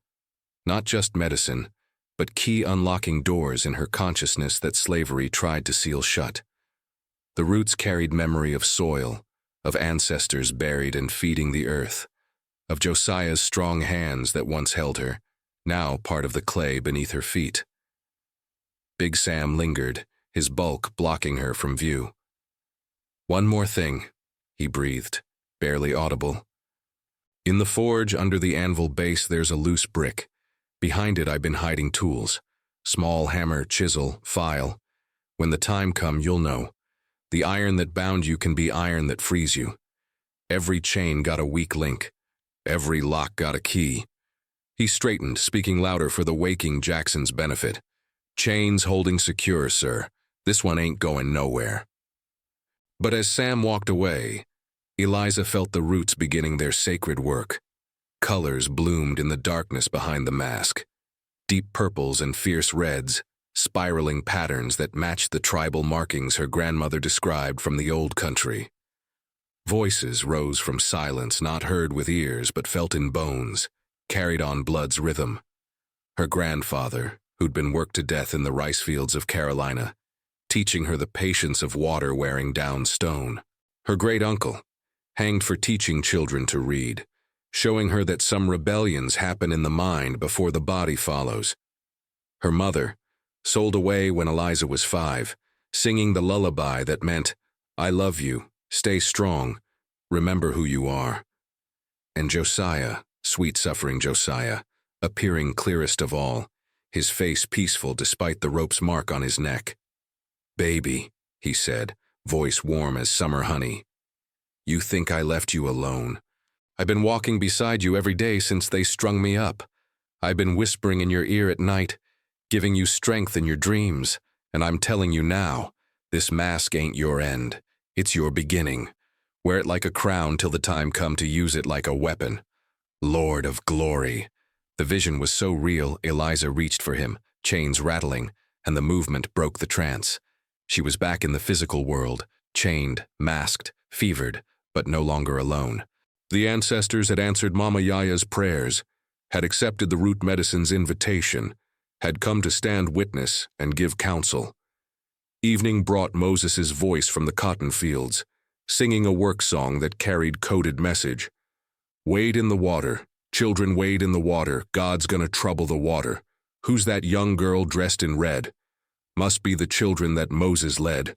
Not just medicine, but key unlocking doors in her consciousness that slavery tried to seal shut. The roots carried memory of soil, of ancestors buried and feeding the earth, of Josiah's strong hands that once held her, now part of the clay beneath her feet. Big Sam lingered, his bulk blocking her from view. "One more thing," he breathed, barely audible. "In the forge under the anvil base there's a loose brick. Behind it I've been hiding tools. Small hammer, chisel, file. When the time come, you'll know. The iron that bound you can be iron that frees you. Every chain got a weak link. Every lock got a key." He straightened, speaking louder for the waking Jackson's benefit. "Chains holding secure, sir. This one ain't going nowhere." But as Sam walked away, Eliza felt the roots beginning their sacred work. Colors bloomed in the darkness behind the mask. Deep purples and fierce reds, spiraling patterns that matched the tribal markings her grandmother described from the old country. Voices rose from silence not heard with ears but felt in bones, carried on blood's rhythm. Her grandfather, who'd been worked to death in the rice fields of Carolina, teaching her the patience of water wearing down stone. Her great-uncle, hanged for teaching children to read, showing her that some rebellions happen in the mind before the body follows. Her mother, sold away when Eliza was 5, singing the lullaby that meant, "I love you, stay strong, remember who you are." And Josiah, sweet-suffering Josiah, appearing clearest of all, his face peaceful despite the rope's mark on his neck. "Baby," he said, voice warm as summer honey. "You think I left you alone. I've been walking beside you every day since they strung me up. I've been whispering in your ear at night, giving you strength in your dreams, and I'm telling you now, this mask ain't your end. It's your beginning. Wear it like a crown till the time come to use it like a weapon. Lord of glory." The vision was so real, Eliza reached for him, chains rattling, and the movement broke the trance. She was back in the physical world, chained, masked, fevered, but no longer alone. The ancestors had answered Mama Yaya's prayers, had accepted the root medicine's invitation, had come to stand witness and give counsel. Evening brought Moses's voice from the cotton fields, singing a work song that carried coded message. "Wade in the water, children, wade in the water, God's gonna trouble the water. Who's that young girl dressed in red? Must be the children that Moses led."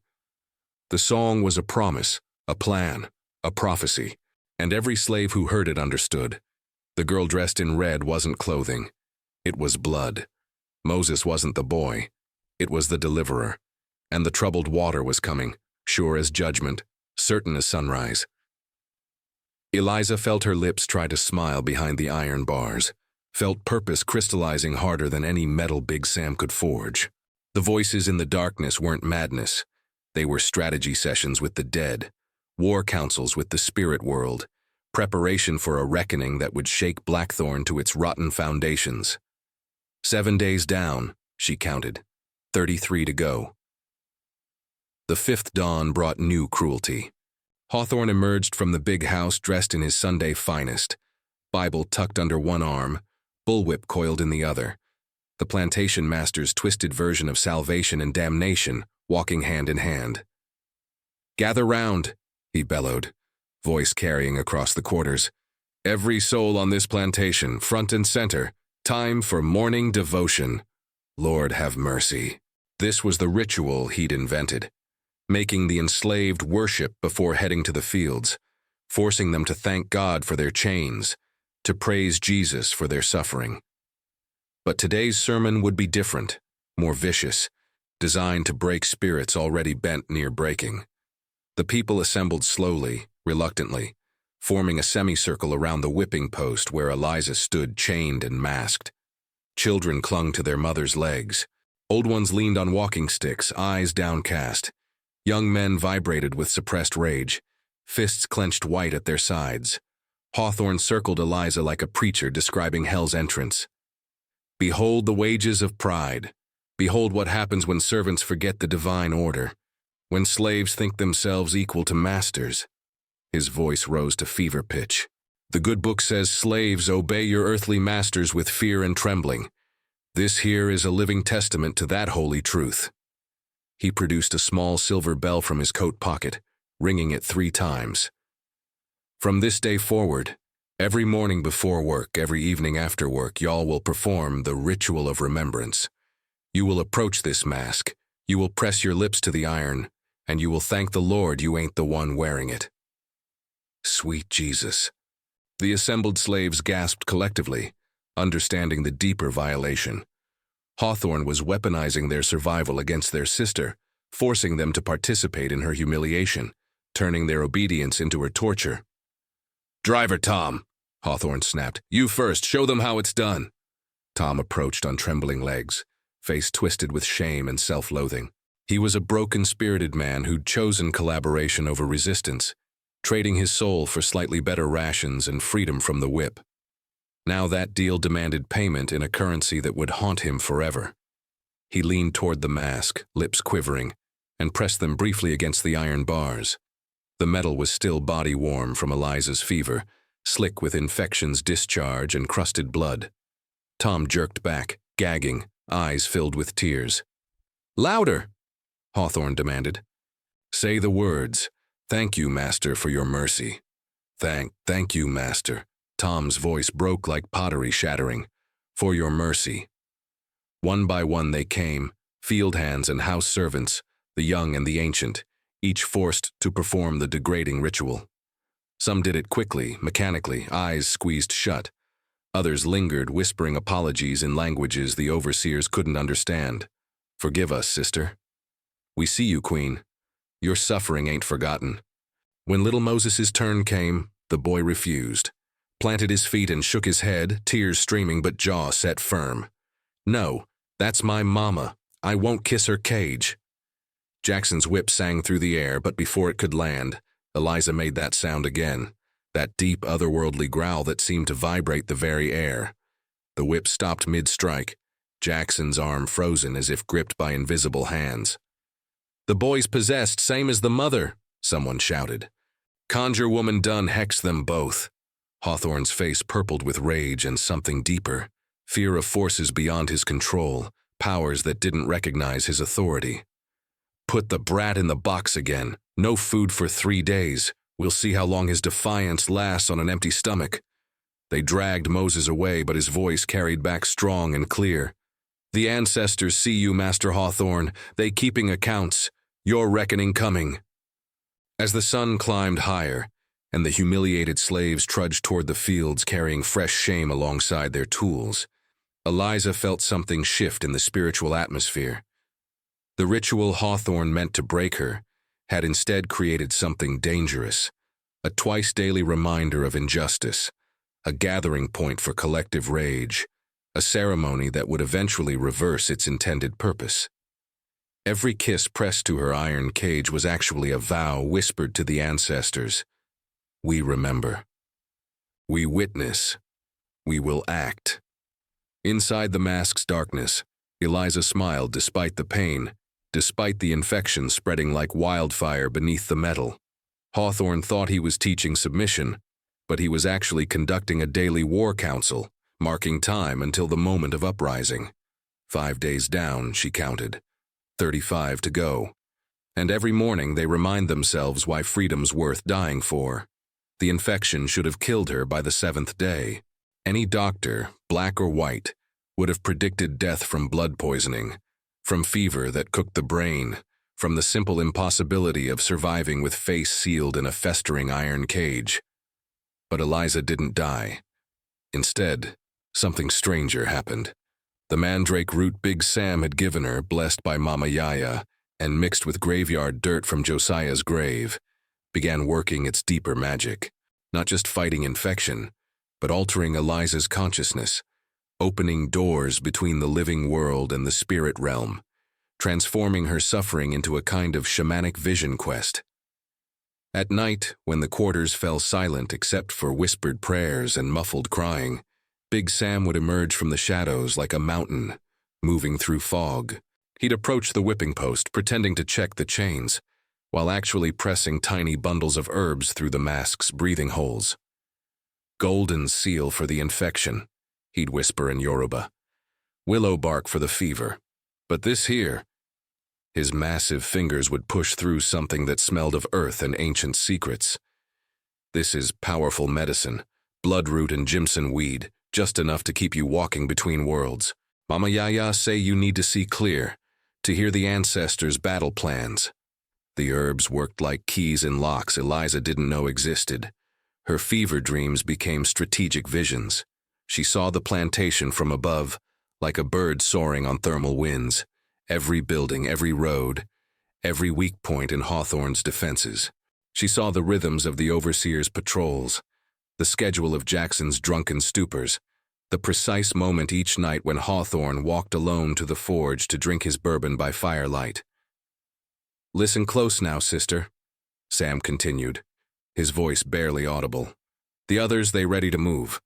The song was a promise, a plan, a prophecy, and every slave who heard it understood. The girl dressed in red wasn't clothing. It was blood. Moses wasn't the boy. It was the deliverer. And the troubled water was coming, sure as judgment, certain as sunrise. Eliza felt her lips try to smile behind the iron bars, felt purpose crystallizing harder than any metal Big Sam could forge. The voices in the darkness weren't madness. They were strategy sessions with the dead, war councils with the spirit world, preparation for a reckoning that would shake Blackthorn to its rotten foundations. 7 days down, she counted, 33 to go. The 5th dawn brought new cruelty. Hawthorne emerged from the big house dressed in his Sunday finest, Bible tucked under one arm, bullwhip coiled in the other, the plantation master's twisted version of salvation and damnation walking hand in hand. "Gather round," he bellowed, voice carrying across the quarters. "Every soul on this plantation, front and center, time for morning devotion. Lord have mercy." This was the ritual he'd invented, making the enslaved worship before heading to the fields, forcing them to thank God for their chains, to praise Jesus for their suffering. But today's sermon would be different, more vicious, designed to break spirits already bent near breaking. The people assembled slowly, reluctantly, forming a semicircle around the whipping post where Eliza stood chained and masked. Children clung to their mother's legs. Old ones leaned on walking sticks, eyes downcast. Young men vibrated with suppressed rage, fists clenched white at their sides. Hawthorne circled Eliza like a preacher describing hell's entrance. "Behold the wages of pride. Behold what happens when servants forget the divine order, when slaves think themselves equal to masters." His voice rose to fever pitch. "The good book says, 'Slaves, obey your earthly masters with fear and trembling.' This here is a living testament to that holy truth." He produced a small silver bell from his coat pocket, ringing it 3 times. "From this day forward, every morning before work, every evening after work, y'all will perform the ritual of remembrance. You will approach this mask, you will press your lips to the iron, and you will thank the Lord you ain't the one wearing it." Sweet Jesus. The assembled slaves gasped collectively, understanding the deeper violation. Hawthorne was weaponizing their survival against their sister, forcing them to participate in her humiliation, turning their obedience into her torture. "Driver Tom," Hawthorne snapped. "You first, show them how it's done." Tom approached on trembling legs, face twisted with shame and self-loathing. He was a broken-spirited man who'd chosen collaboration over resistance, trading his soul for slightly better rations and freedom from the whip. Now that deal demanded payment in a currency that would haunt him forever. He leaned toward the mask, lips quivering, and pressed them briefly against the iron bars. The metal was still body-warm from Eliza's fever, slick with infection's discharge and crusted blood. Tom jerked back, gagging, eyes filled with tears. "Louder!" Hawthorne demanded. "Say the words. Thank you, Master, for your mercy. Thank you, Master. Tom's voice broke like pottery shattering. For your mercy. One by one they came, field hands and house servants, the young and the ancient, each forced to perform the degrading ritual. Some did it quickly, mechanically, eyes squeezed shut. Others lingered, whispering apologies in languages the overseers couldn't understand. Forgive us, sister. We see you, Queen. Your suffering ain't forgotten. When little Moses's turn came, the boy refused, planted his feet and shook his head, tears streaming but jaw set firm. No, that's my mama. I won't kiss her cage. Jackson's whip sang through the air, but before it could land, Eliza made that sound again, that deep, otherworldly growl that seemed to vibrate the very air. The whip stopped mid-strike, Jackson's arm frozen as if gripped by invisible hands. The boy's possessed, same as the mother, someone shouted. Conjure woman done hex them both. Hawthorne's face purpled with rage and something deeper, fear of forces beyond his control, powers that didn't recognize his authority. Put the brat in the box again. No food for 3 days. We'll see how long his defiance lasts on an empty stomach. They dragged Moses away, but his voice carried back strong and clear. The ancestors see you, Master Hawthorne. They keeping accounts. Your reckoning coming. As the sun climbed higher, and the humiliated slaves trudged toward the fields carrying fresh shame alongside their tools, Eliza felt something shift in the spiritual atmosphere. The ritual Hawthorne meant to break her had instead created something dangerous, a twice-daily reminder of injustice, a gathering point for collective rage, a ceremony that would eventually reverse its intended purpose. Every kiss pressed to her iron cage was actually a vow whispered to the ancestors. We remember. We witness. We will act. Inside the mask's darkness, Eliza smiled despite the pain, despite the infection spreading like wildfire beneath the metal. Hawthorne thought he was teaching submission, but he was actually conducting a daily war council, marking time until the moment of uprising. 5 days down, she counted. 35 to go. And every morning they remind themselves why freedom's worth dying for. The infection should have killed her by the 7th day. Any doctor, black or white, would have predicted death from blood poisoning, from fever that cooked the brain, from the simple impossibility of surviving with face sealed in a festering iron cage. But Eliza didn't die. Instead, something stranger happened. The mandrake root Big Sam had given her, blessed by Mama Yaya, and mixed with graveyard dirt from Josiah's grave, began working its deeper magic, not just fighting infection, but altering Eliza's consciousness, opening doors between the living world and the spirit realm, transforming her suffering into a kind of shamanic vision quest. At night, when the quarters fell silent except for whispered prayers and muffled crying, Big Sam would emerge from the shadows like a mountain, moving through fog. He'd approach the whipping post, pretending to check the chains, while actually pressing tiny bundles of herbs through the mask's breathing holes. Golden seal for the infection, he'd whisper in Yoruba. Willow bark for the fever. But this here, his massive fingers would push through something that smelled of earth and ancient secrets. This is powerful medicine, bloodroot and Jimson weed, just enough to keep you walking between worlds. Mama Yaya say you need to see clear, to hear the ancestors' battle plans. The herbs worked like keys in locks Eliza didn't know existed. Her fever dreams became strategic visions. She saw the plantation from above, like a bird soaring on thermal winds, every building, every road, every weak point in Hawthorne's defenses. She saw the rhythms of the overseer's patrols, the schedule of Jackson's drunken stupors, the precise moment each night when Hawthorne walked alone to the forge to drink his bourbon by firelight. Listen close now, sister, Sam continued, his voice barely audible. The others, they ready to move.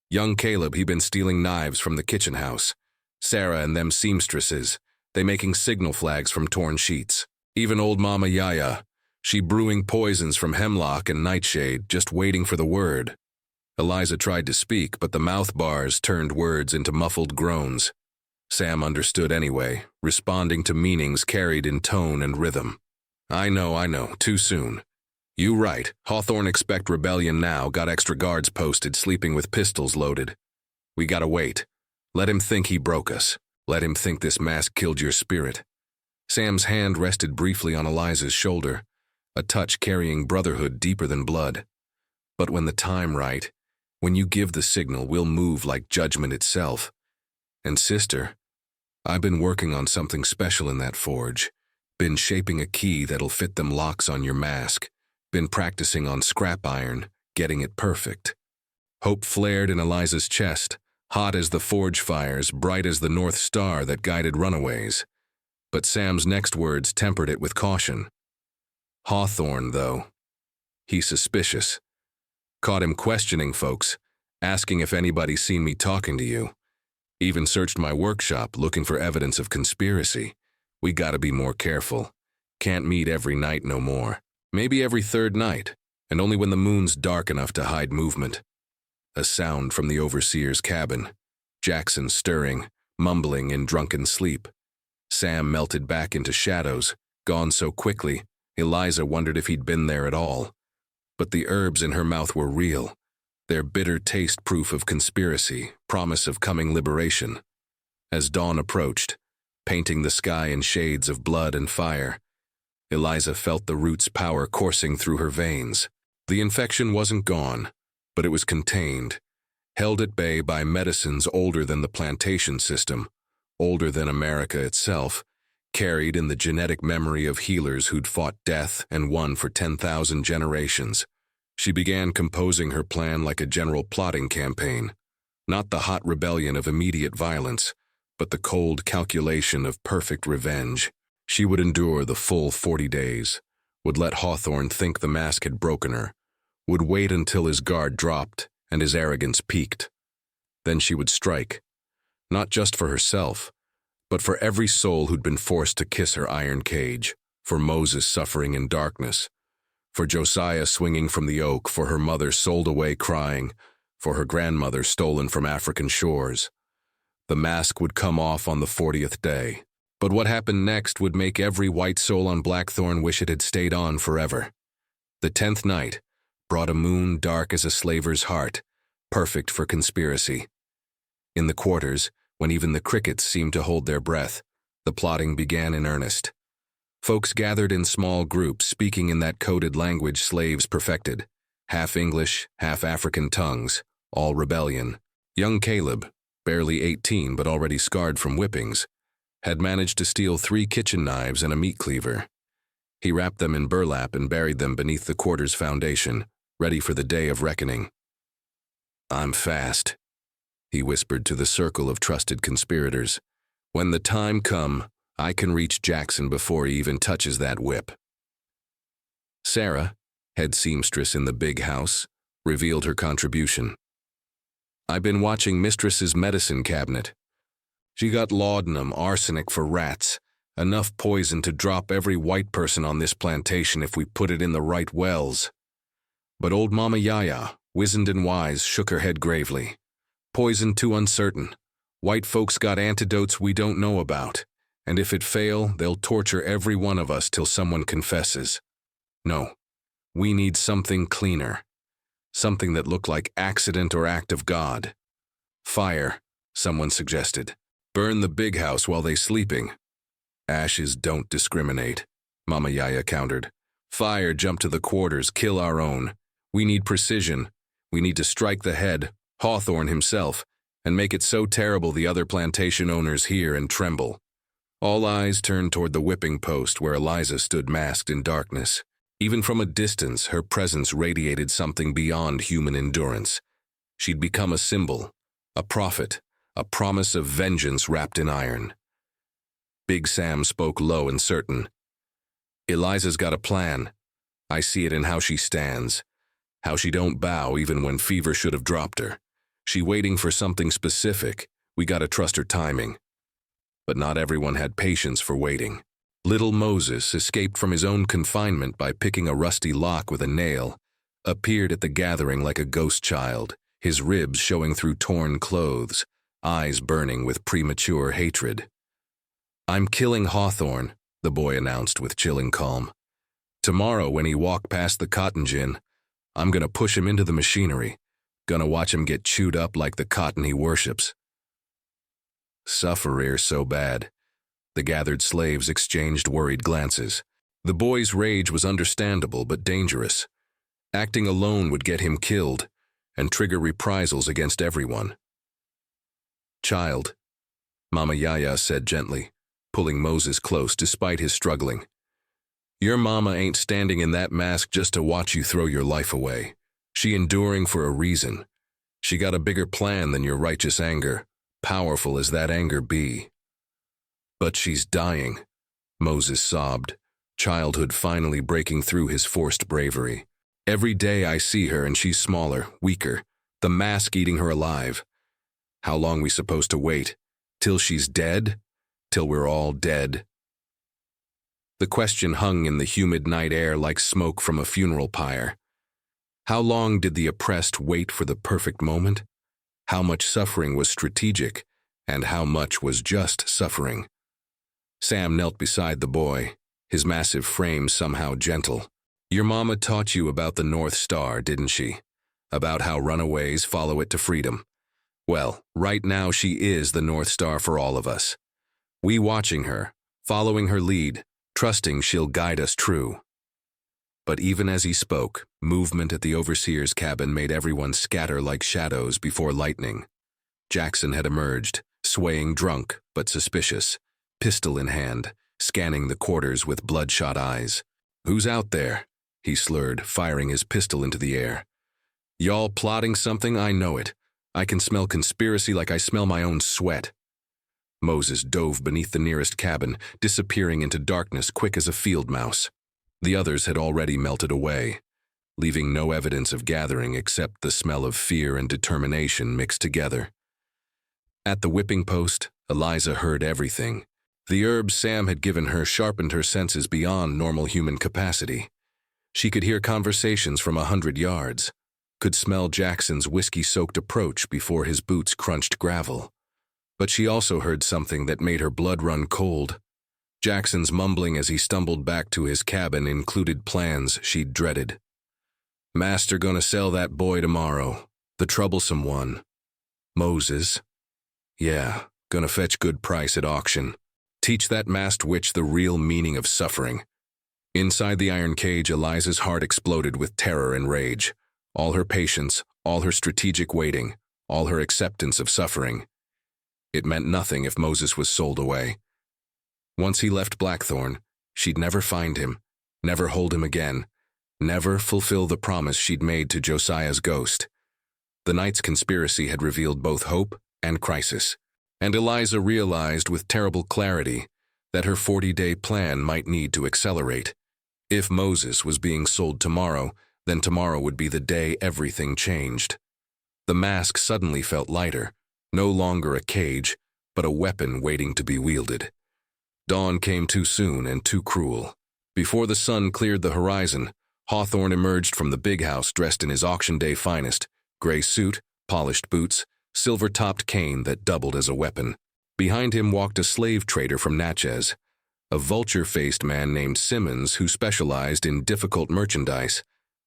Young Caleb, he been stealing knives from the kitchen house. Sarah and them seamstresses, they making signal flags from torn sheets. Even old Mama Yaya, she brewing poisons from hemlock and nightshade, just waiting for the word. Eliza tried to speak, but the mouth bars turned words into muffled groans. Sam understood anyway, responding to meanings carried in tone and rhythm. I know, too soon. You right. Hawthorne expect rebellion now, got extra guards posted, sleeping with pistols loaded. We gotta wait. Let him think he broke us. Let him think this mask killed your spirit. Sam's hand rested briefly on Eliza's shoulder, a touch carrying brotherhood deeper than blood. But when the time right, when you give the signal, we'll move like judgment itself. And sister, I've been working on something special in that forge. Been shaping a key that'll fit them locks on your mask. Been practicing on scrap iron, getting it perfect. Hope flared in Eliza's chest, hot as the forge fires, bright as the North Star that guided runaways. But Sam's next words tempered it with caution. Hawthorne, though. He's suspicious. Caught him questioning folks, asking if anybody's seen me talking to you. Even searched my workshop looking for evidence of conspiracy. We gotta be more careful. Can't meet every night no more. Maybe every third night, and only when the moon's dark enough to hide movement. A sound from the overseer's cabin. Jackson stirring, mumbling in drunken sleep. Sam melted back into shadows, gone so quickly, Eliza wondered if he'd been there at all. But the herbs in her mouth were real, their bitter taste proof of conspiracy, promise of coming liberation. As dawn approached, painting the sky in shades of blood and fire, Eliza felt the root's power coursing through her veins. The infection wasn't gone, but it was contained, held at bay by medicines older than the plantation system, older than America itself, carried in the genetic memory of healers who'd fought death and won for 10,000 generations. She began composing her plan like a general plotting campaign, not the hot rebellion of immediate violence, but the cold calculation of perfect revenge. She would endure the full 40 days, would let Hawthorne think the mask had broken her, would wait until his guard dropped and his arrogance peaked. Then she would strike, not just for herself, but for every soul who'd been forced to kiss her iron cage, for Moses suffering in darkness, for Josiah swinging from the oak, for her mother sold away crying, for her grandmother stolen from African shores. The mask would come off on the 40th day. But what happened next would make every white soul on Blackthorn wish it had stayed on forever. The 10th night brought a moon dark as a slaver's heart, perfect for conspiracy. In the quarters, when even the crickets seemed to hold their breath, the plotting began in earnest. Folks gathered in small groups speaking in that coded language slaves perfected, half English, half African tongues, all rebellion. Young Caleb, barely 18 but already scarred from whippings, had managed to steal 3 kitchen knives and a meat cleaver. He wrapped them in burlap and buried them beneath the quarter's foundation, ready for the day of reckoning. "I'm fast," he whispered to the circle of trusted conspirators. "When the time come, I can reach Jackson before he even touches that whip." Sarah, head seamstress in the big house, revealed her contribution. "I've been watching Mistress's medicine cabinet. She got laudanum, arsenic for rats, enough poison to drop every white person on this plantation if we put it in the right wells." But old Mama Yaya, wizened and wise, shook her head gravely. "Poison too uncertain. White folks got antidotes we don't know about, and if it fail, they'll torture every one of us till someone confesses. No, we need something cleaner. Something that looked like accident or act of God. Fire," someone suggested. "Burn the big house while they sleeping." "Ashes don't discriminate," Mama Yaya countered. "Fire jump to the quarters, kill our own. We need precision. We need to strike the head, Hawthorne himself, and make it so terrible the other plantation owners hear and tremble." All eyes turned toward the whipping post where Eliza stood masked in darkness. Even from a distance, her presence radiated something beyond human endurance. She'd become a symbol, a prophet, a promise of vengeance wrapped in iron. Big Sam spoke low and certain. "Eliza's got a plan. I see it in how she stands, how she don't bow even when fever should have dropped her. She waiting for something specific. We gotta trust her timing." But not everyone had patience for waiting. Little Moses, escaped from his own confinement by picking a rusty lock with a nail, appeared at the gathering like a ghost child, his ribs showing through torn clothes, eyes burning with premature hatred. "I'm killing Hawthorne," the boy announced with chilling calm. Tomorrow when he walk past the cotton gin, I'm gonna push him into the machinery. Gonna watch him get chewed up like the cotton he worships. Sufferer so bad. The gathered slaves exchanged worried glances. The boy's rage was understandable but dangerous. Acting alone would get him killed and trigger reprisals against everyone. Child, Mama Yaya said gently, pulling Moses close despite his struggling. Your mama ain't standing in that mask just to watch you throw your life away. She enduring for a reason. She got a bigger plan than your righteous anger, powerful as that anger be. But she's dying, Moses sobbed, childhood finally breaking through his forced bravery. Every day I see her and she's smaller, weaker, the mask eating her alive. How long we supposed to wait? Till she's dead? Till we're all dead? The question hung in the humid night air like smoke from a funeral pyre. How long did the oppressed wait for the perfect moment? How much suffering was strategic, and how much was just suffering? Sam knelt beside the boy, his massive frame somehow gentle. Your mama taught you about the North Star, didn't she? About how runaways follow it to freedom. Well, right now she is the North Star for all of us. We watching her, following her lead, trusting she'll guide us true. But even as he spoke, movement at the overseer's cabin made everyone scatter like shadows before lightning. Jackson had emerged, swaying drunk but suspicious, pistol in hand, scanning the quarters with bloodshot eyes. Who's out there? He slurred, firing his pistol into the air. Y'all plotting something? I know it. I can smell conspiracy like I smell my own sweat. Moses dove beneath the nearest cabin, disappearing into darkness quick as a field mouse. The others had already melted away, leaving no evidence of gathering except the smell of fear and determination mixed together. At the whipping post, Eliza heard everything. The herbs Sam had given her sharpened her senses beyond normal human capacity. She could hear conversations from 100 yards, could smell Jackson's whiskey-soaked approach before his boots crunched gravel. But she also heard something that made her blood run cold. Jackson's mumbling as he stumbled back to his cabin included plans she'd dreaded. Master gonna sell that boy tomorrow, the troublesome one. Moses. Yeah, gonna fetch good price at auction. Teach that masked witch the real meaning of suffering. Inside the iron cage, Eliza's heart exploded with terror and rage. All her patience, all her strategic waiting, all her acceptance of suffering. It meant nothing if Moses was sold away. Once he left Blackthorn, she'd never find him, never hold him again, never fulfill the promise she'd made to Josiah's ghost. The night's conspiracy had revealed both hope and crisis, and Eliza realized with terrible clarity that her 40-day plan might need to accelerate. If Moses was being sold tomorrow, then tomorrow would be the day everything changed. The mask suddenly felt lighter, no longer a cage, but a weapon waiting to be wielded. Dawn came too soon and too cruel. Before the sun cleared the horizon, Hawthorne emerged from the big house dressed in his auction day finest, gray suit, polished boots, silver-topped cane that doubled as a weapon. Behind him walked a slave trader from Natchez, a vulture-faced man named Simmons who specialized in difficult merchandise.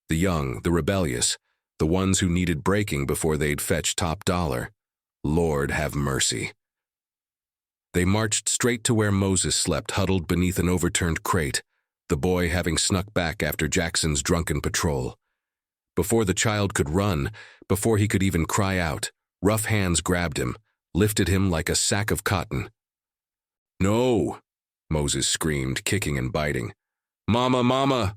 The young, the rebellious, the ones who needed breaking before they'd fetch top dollar. Lord have mercy. They marched straight to where Moses slept, huddled beneath an overturned crate, the boy having snuck back after Jackson's drunken patrol. Before the child could run, before he could even cry out, rough hands grabbed him, lifted him like a sack of cotton. No! Moses screamed, kicking and biting. Mama, mama!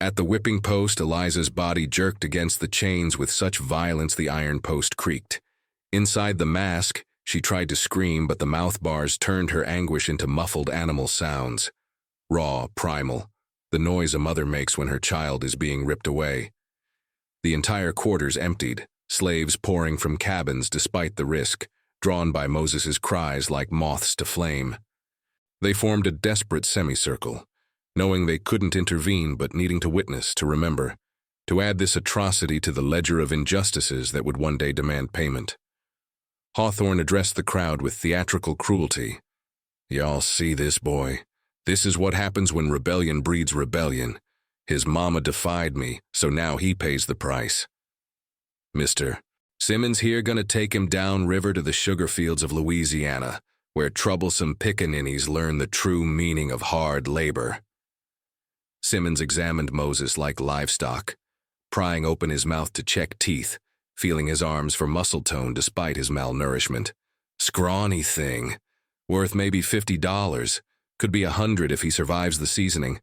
At the whipping post, Eliza's body jerked against the chains with such violence the iron post creaked. Inside the mask, she tried to scream, but the mouth bars turned her anguish into muffled animal sounds. Raw, primal, the noise a mother makes when her child is being ripped away. The entire quarters emptied, slaves pouring from cabins despite the risk, drawn by Moses's cries like moths to flame. They formed a desperate semicircle, knowing they couldn't intervene but needing to witness, to remember, to add this atrocity to the ledger of injustices that would one day demand payment. Hawthorne addressed the crowd with theatrical cruelty. Y'all see this boy? This is what happens when rebellion breeds rebellion. His mama defied me, so now he pays the price. Mr. Simmons here gonna take him downriver to the sugar fields of Louisiana, where troublesome pickaninnies learn the true meaning of hard labor. Simmons examined Moses like livestock, prying open his mouth to check teeth, feeling his arms for muscle tone despite his malnourishment. Scrawny thing. Worth maybe $50. Could be $100 if he survives the seasoning.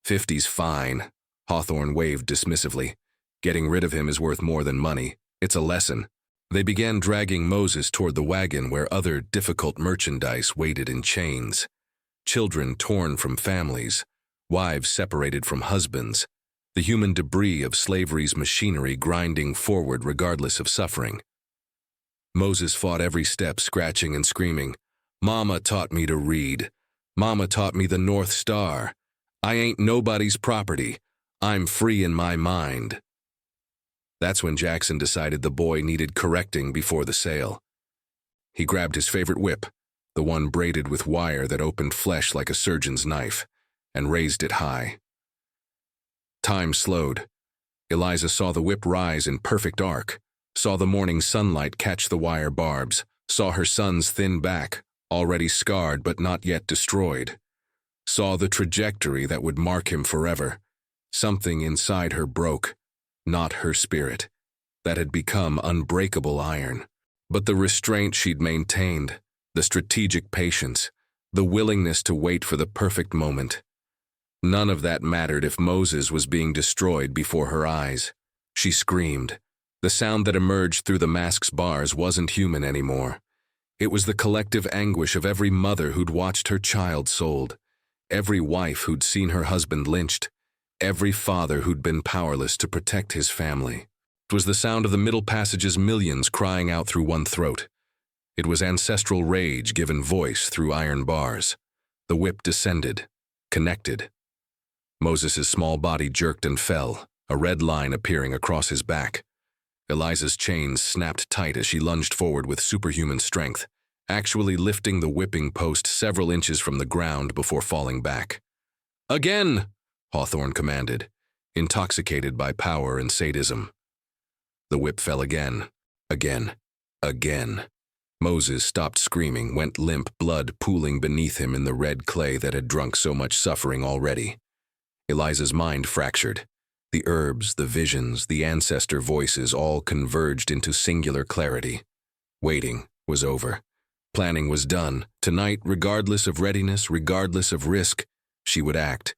50's fine, Hawthorne waved dismissively. Getting rid of him is worth more than money. It's a lesson. They began dragging Moses toward the wagon where other difficult merchandise waited in chains. Children torn from families, wives separated from husbands, the human debris of slavery's machinery grinding forward regardless of suffering. Moses fought every step, scratching and screaming, "Mama taught me to read. Mama taught me the North Star. I ain't nobody's property. I'm free in my mind." That's when Jackson decided the boy needed correcting before the sale. He grabbed his favorite whip, the one braided with wire that opened flesh like a surgeon's knife, and raised it high. Time slowed. Eliza saw the whip rise in perfect arc, saw the morning sunlight catch the wire barbs, saw her son's thin back, already scarred but not yet destroyed, saw the trajectory that would mark him forever. Something inside her broke, not her spirit, that had become unbreakable iron. But the restraint she'd maintained, the strategic patience, the willingness to wait for the perfect moment. None of that mattered if Moses was being destroyed before her eyes. She screamed. The sound that emerged through the mask's bars wasn't human anymore. It was the collective anguish of every mother who'd watched her child sold, every wife who'd seen her husband lynched, every father who'd been powerless to protect his family. It was the sound of the Middle Passage's millions crying out through one throat. It was ancestral rage given voice through iron bars. The whip descended, connected. Moses's small body jerked and fell, a red line appearing across his back. Eliza's chains snapped tight as she lunged forward with superhuman strength, actually lifting the whipping post several inches from the ground before falling back. "Again!" Hawthorne commanded, intoxicated by power and sadism. The whip fell again, again, again. Moses stopped screaming, went limp, blood pooling beneath him in the red clay that had drunk so much suffering already. Eliza's mind fractured. The herbs, the visions, the ancestor voices all converged into singular clarity. Waiting was over. Planning was done. Tonight, regardless of readiness, regardless of risk, she would act.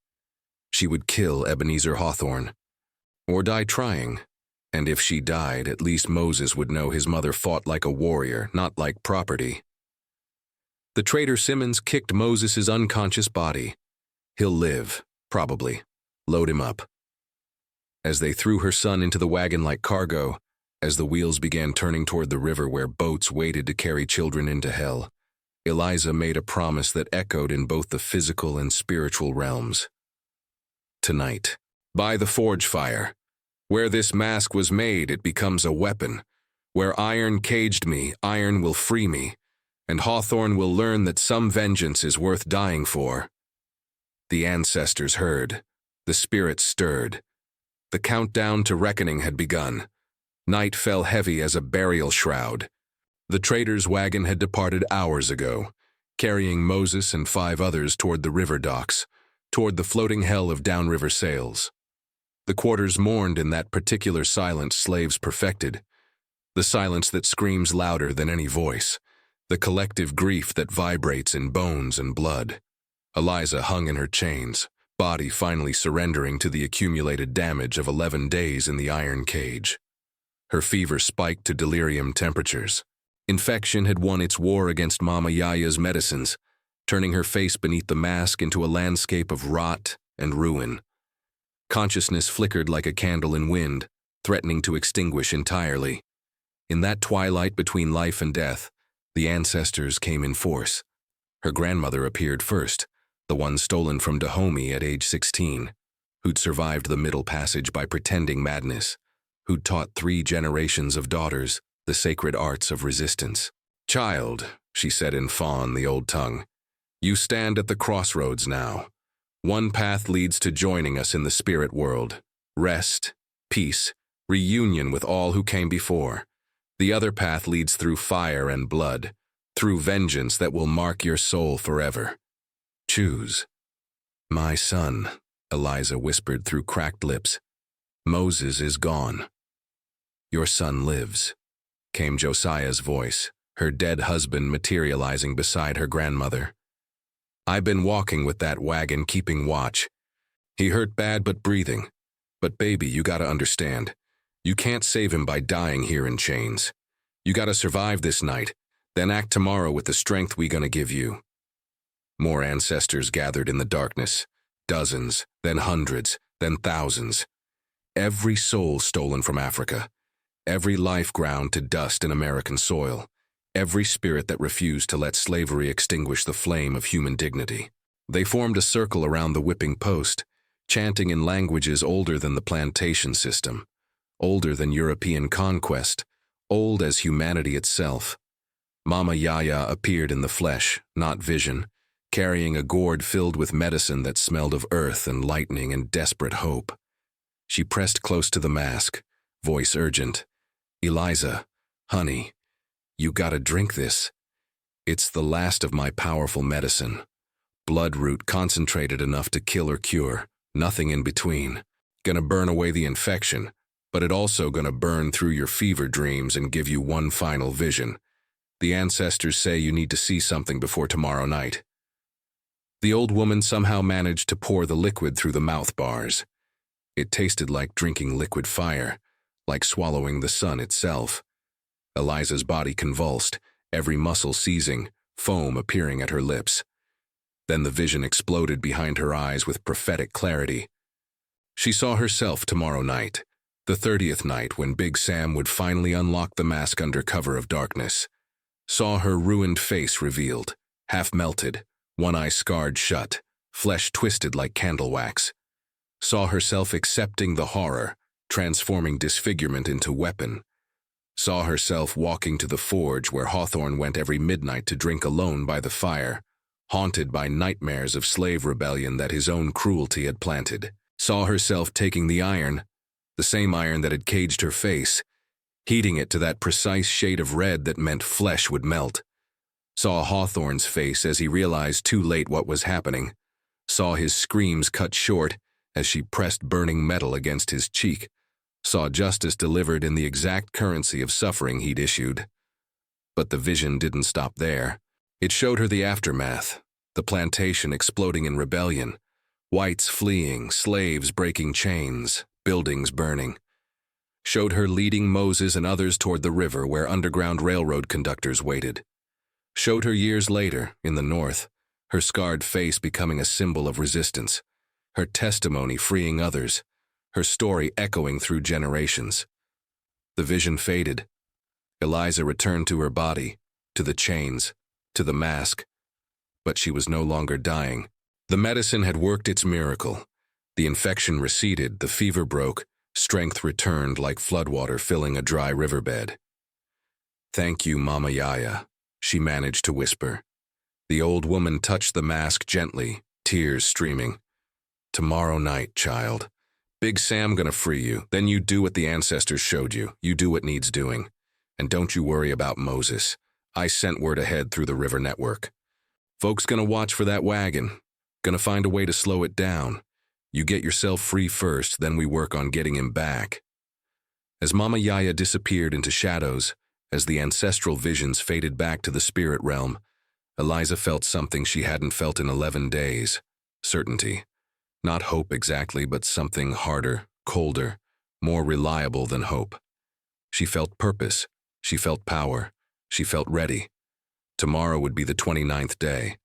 She would kill Ebenezer Hawthorne. Or die trying. And if she died, at least Moses would know his mother fought like a warrior, not like property. The traitor Simmons kicked Moses's unconscious body. He'll live, probably. Load him up. As they threw her son into the wagon like cargo, as the wheels began turning toward the river where boats waited to carry children into hell, Eliza made a promise that echoed in both the physical and spiritual realms. Tonight, by the forge fire, where this mask was made, it becomes a weapon. Where iron caged me, iron will free me, and Hawthorne will learn that some vengeance is worth dying for. The ancestors heard. The spirits stirred. The countdown to reckoning had begun. Night fell heavy as a burial shroud. The trader's wagon had departed hours ago, carrying Moses and 5 others toward the river docks, toward the floating hell of downriver sails. The quarters mourned in that particular silence slaves perfected, the silence that screams louder than any voice, the collective grief that vibrates in bones and blood. Eliza hung in her chains, body finally surrendering to the accumulated damage of 11 days in the iron cage. Her fever spiked to delirium temperatures. Infection had won its war against Mama Yaya's medicines, turning her face beneath the mask into a landscape of rot and ruin. Consciousness flickered like a candle in wind, threatening to extinguish entirely. In that twilight between life and death, the ancestors came in force. Her grandmother appeared first, the one stolen from Dahomey at age 16, who'd survived the Middle Passage by pretending madness, who'd taught 3 generations of daughters the sacred arts of resistance. "Child," she said in Fawn, the old tongue, You stand at the crossroads now. One path leads to joining us in the spirit world. Rest, peace, reunion with all who came before. The other path leads through fire and blood, through vengeance that will mark your soul forever. Choose. My son, Eliza whispered through cracked lips. Moses is gone. Your son lives, came Josiah's voice, her dead husband materializing beside her grandmother. I've been walking with that wagon keeping watch. He hurt bad but breathing. But baby, you gotta understand. You can't save him by dying here in chains. You gotta survive this night, then act tomorrow with the strength we gonna give you. More ancestors gathered in the darkness. Dozens, then hundreds, then thousands. Every soul stolen from Africa. Every life ground to dust in American soil. Every spirit that refused to let slavery extinguish the flame of human dignity. They formed a circle around the whipping post, chanting in languages older than the plantation system, older than European conquest, old as humanity itself. Mama Yaya appeared in the flesh, not vision, carrying a gourd filled with medicine that smelled of earth and lightning and desperate hope. She pressed close to the mask, voice urgent. Eliza, honey, you gotta drink this. It's the last of my powerful medicine. Bloodroot concentrated enough to kill or cure, nothing in between. Gonna burn away the infection, but it also gonna burn through your fever dreams and give you one final vision. The ancestors say you need to see something before tomorrow night. The old woman somehow managed to pour the liquid through the mouth bars. It tasted like drinking liquid fire, like swallowing the sun itself. Eliza's body convulsed, every muscle seizing, foam appearing at her lips. Then the vision exploded behind her eyes with prophetic clarity. She saw herself tomorrow night, the 30th night when Big Sam would finally unlock the mask under cover of darkness. Saw her ruined face revealed, half melted, one eye scarred shut, flesh twisted like candle wax. Saw herself accepting the horror, transforming disfigurement into weapon. Saw herself walking to the forge where Hawthorne went every midnight to drink alone by the fire, haunted by nightmares of slave rebellion that his own cruelty had planted. Saw herself taking the iron, the same iron that had caged her face, heating it to that precise shade of red that meant flesh would melt. Saw Hawthorne's face as he realized too late what was happening. Saw his screams cut short as she pressed burning metal against his cheek. Saw justice delivered in the exact currency of suffering he'd issued. But the vision didn't stop there. It showed her the aftermath, the plantation exploding in rebellion, whites fleeing, slaves breaking chains, buildings burning. Showed her leading Moses and others toward the river where Underground Railroad conductors waited. Showed her years later, in the north, her scarred face becoming a symbol of resistance, her testimony freeing others, her story echoing through generations. The vision faded. Eliza returned to her body, to the chains, to the mask. But she was no longer dying. The medicine had worked its miracle. The infection receded, the fever broke, strength returned like floodwater filling a dry riverbed. Thank you, Mama Yaya, she managed to whisper. The old woman touched the mask gently, tears streaming. Tomorrow night, child. Big Sam gonna free you, then you do what the ancestors showed you. You do what needs doing. And don't you worry about Moses. I sent word ahead through the river network. Folks gonna watch for that wagon. Gonna find a way to slow it down. You get yourself free first, then we work on getting him back. As Mama Yaya disappeared into shadows, as the ancestral visions faded back to the spirit realm, Eliza felt something she hadn't felt in 11 days. Certainty. Not hope exactly, but something harder, colder, more reliable than hope. She felt purpose. She felt power. She felt ready. Tomorrow would be the 29th day.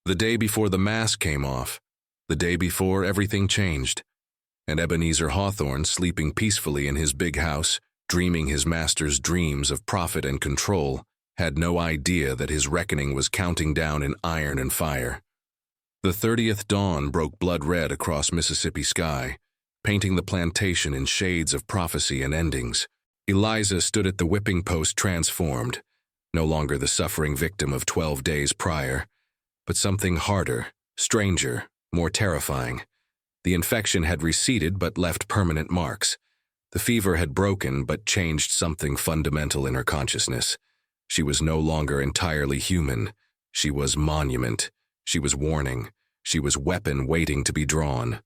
The day before the mask came off. The day before everything changed. And Ebenezer Hawthorne, sleeping peacefully in his big house, dreaming his master's dreams of profit and control, had no idea that his reckoning was counting down in iron and fire. The 30th dawn broke blood red across Mississippi sky, painting the plantation in shades of prophecy and endings. Eliza stood at the whipping post transformed, no longer the suffering victim of 12 days prior, but something harder, stranger, more terrifying. The infection had receded but left permanent marks. The fever had broken but changed something fundamental in her consciousness. She was no longer entirely human. She was monument. She was warning. She was weapon waiting to be drawn.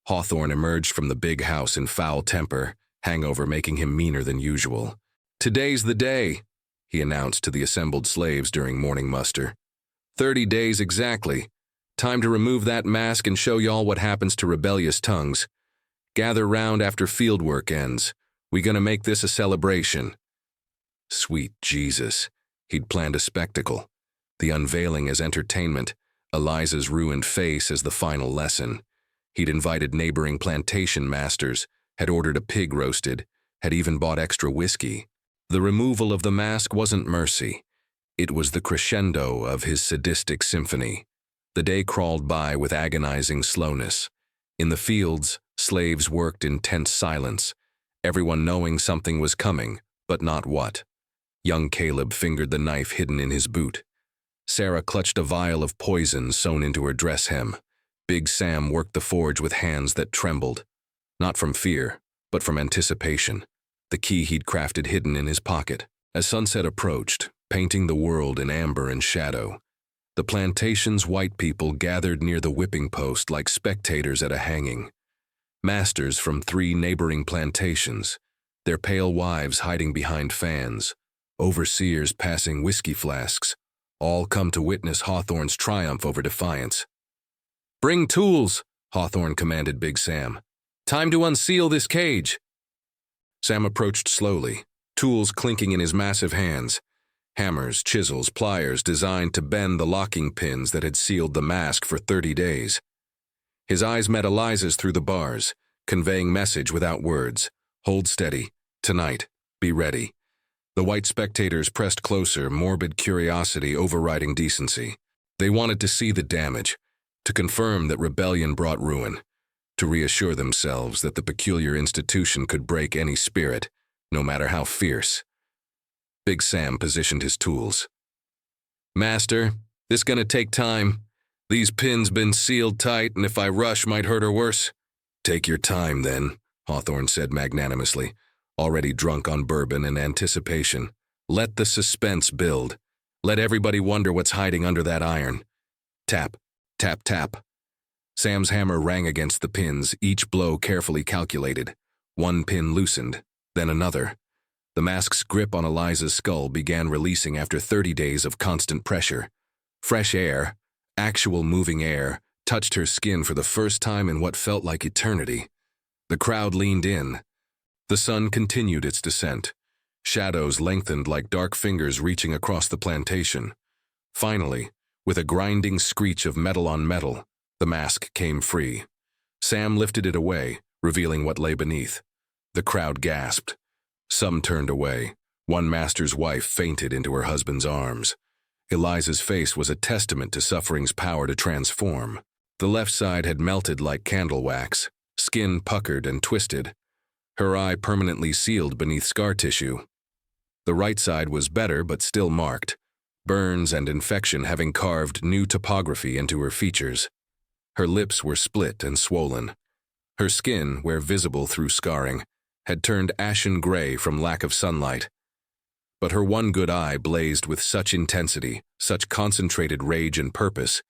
Hawthorne emerged from the big house in foul temper, hangover making him meaner than usual. "Today's the day," he announced to the assembled slaves during morning muster. 30 days exactly. Time to remove that mask and show y'all what happens to rebellious tongues. Gather round after fieldwork ends. We gonna make this a celebration." Sweet Jesus. He'd planned a spectacle. The unveiling as entertainment, Eliza's ruined face as the final lesson. He'd invited neighboring plantation masters, had ordered a pig roasted, had even bought extra whiskey. The removal of the mask wasn't mercy. It was the crescendo of his sadistic symphony. The day crawled by with agonizing slowness. In the fields, slaves worked in tense silence, everyone knowing something was coming, but not what. Young Caleb fingered the knife hidden in his boot. Sarah clutched a vial of poison sewn into her dress hem. Big Sam worked the forge with hands that trembled, not from fear, but from anticipation, the key he'd crafted hidden in his pocket. As sunset approached, painting the world in amber and shadow, the plantation's white people gathered near the whipping post like spectators at a hanging. Masters from 3 neighboring plantations, their pale wives hiding behind fans, overseers passing whiskey flasks, all come to witness Hawthorne's triumph over defiance. "Bring tools," Hawthorne commanded Big Sam. "Time to unseal this cage." Sam approached slowly, tools clinking in his massive hands. Hammers, chisels, pliers designed to bend the locking pins that had sealed the mask for 30 days. His eyes met Eliza's through the bars, conveying message without words. "Hold steady. Tonight. Be ready." The white spectators pressed closer, morbid curiosity overriding decency. They wanted to see the damage, to confirm that rebellion brought ruin, to reassure themselves that the peculiar institution could break any spirit, no matter how fierce. Big Sam positioned his tools. "Master, this gonna take time. These pins been sealed tight, and if I rush might hurt her worse." "Take your time, then," Hawthorne said magnanimously, already drunk on bourbon and anticipation. "Let the suspense build. Let everybody wonder what's hiding under that iron." Tap, tap, tap. Sam's hammer rang against the pins, each blow carefully calculated. One pin loosened, then another. The mask's grip on Eliza's skull began releasing after 30 days of constant pressure. Fresh air, actual moving air, touched her skin for the first time in what felt like eternity. The crowd leaned in. The sun continued its descent. Shadows lengthened like dark fingers reaching across the plantation. Finally, with a grinding screech of metal on metal, the mask came free. Sam lifted it away, revealing what lay beneath. The crowd gasped. Some turned away. One master's wife fainted into her husband's arms. Eliza's face was a testament to suffering's power to transform. The left side had melted like candle wax, skin puckered and twisted, her eye permanently sealed beneath scar tissue. The right side was better but still marked, burns and infection having carved new topography into her features. Her lips were split and swollen. Her skin, where visible through scarring, had turned ashen gray from lack of sunlight. But her one good eye blazed with such intensity, such concentrated rage and purpose,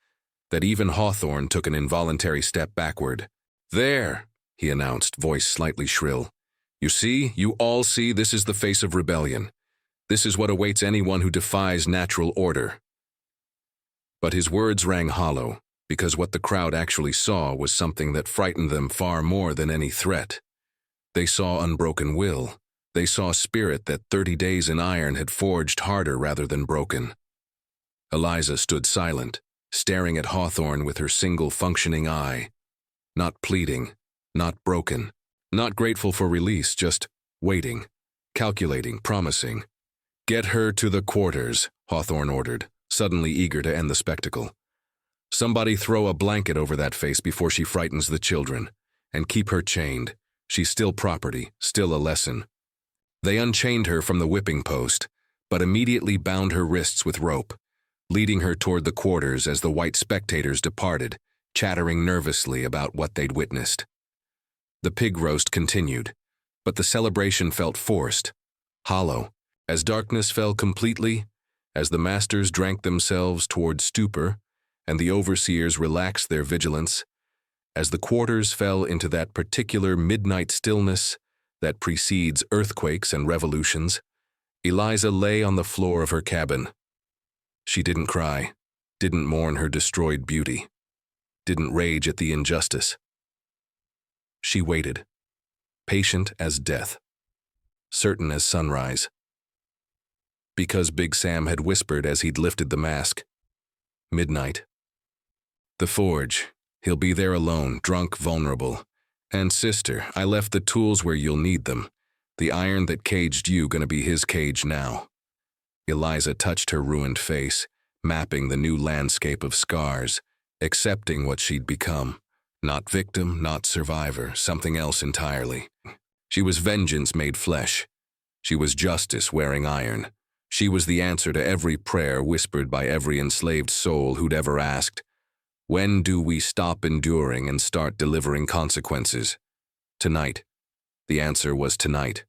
that even Hawthorne took an involuntary step backward. "There," he announced, voice slightly shrill. You all see, this is the face of rebellion. This is what awaits anyone who defies natural order." But his words rang hollow, because what the crowd actually saw was something that frightened them far more than any threat. They saw unbroken will. They saw spirit that 30 days in iron had forged harder rather than broken. Eliza stood silent, staring at Hawthorne with her single functioning eye. Not pleading, not broken, not grateful for release, just waiting, calculating, promising. "Get her to the quarters," Hawthorne ordered, suddenly eager to end the spectacle. "Somebody throw a blanket over that face before she frightens the children, and keep her chained. She's still property, still a lesson." They unchained her from the whipping post, but immediately bound her wrists with rope. leading her toward the quarters as the white spectators departed, chattering nervously about what they'd witnessed. The pig roast continued, but the celebration felt forced, hollow. As darkness fell completely, as the masters drank themselves toward stupor, and the overseers relaxed their vigilance, as the quarters fell into that particular midnight stillness that precedes earthquakes and revolutions, Eliza lay on the floor of her cabin. She didn't cry, didn't mourn her destroyed beauty, didn't rage at the injustice. She waited, patient as death, certain as sunrise. Because Big Sam had whispered as he'd lifted the mask. Midnight. The forge. He'll be there alone, drunk, vulnerable. And sister, I left the tools where you'll need them. The iron that caged you gonna be his cage now. Eliza touched her ruined face, mapping the new landscape of scars, accepting what she'd become. Not victim, not survivor, something else entirely. She was vengeance made flesh. She was justice wearing iron. She was the answer to every prayer whispered by every enslaved soul who'd ever asked, "When do we stop enduring and start delivering consequences?" Tonight. The answer was tonight.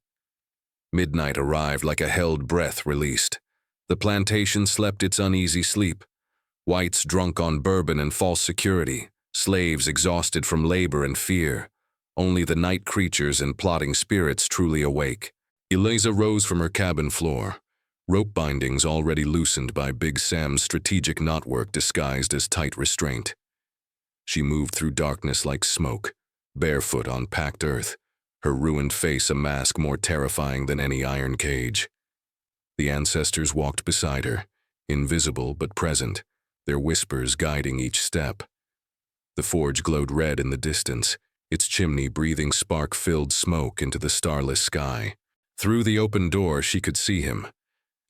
Midnight arrived like a held breath released. The plantation slept its uneasy sleep. Whites drunk on bourbon and false security, slaves exhausted from labor and fear. Only the night creatures and plotting spirits truly awake. Eliza rose from her cabin floor. Rope bindings already loosened by Big Sam's strategic knotwork disguised as tight restraint. She moved through darkness like smoke, barefoot on packed earth, her ruined face a mask more terrifying than any iron cage. The ancestors walked beside her, invisible but present, their whispers guiding each step. The forge glowed red in the distance, its chimney breathing spark-filled smoke into the starless sky. Through the open door she could see him.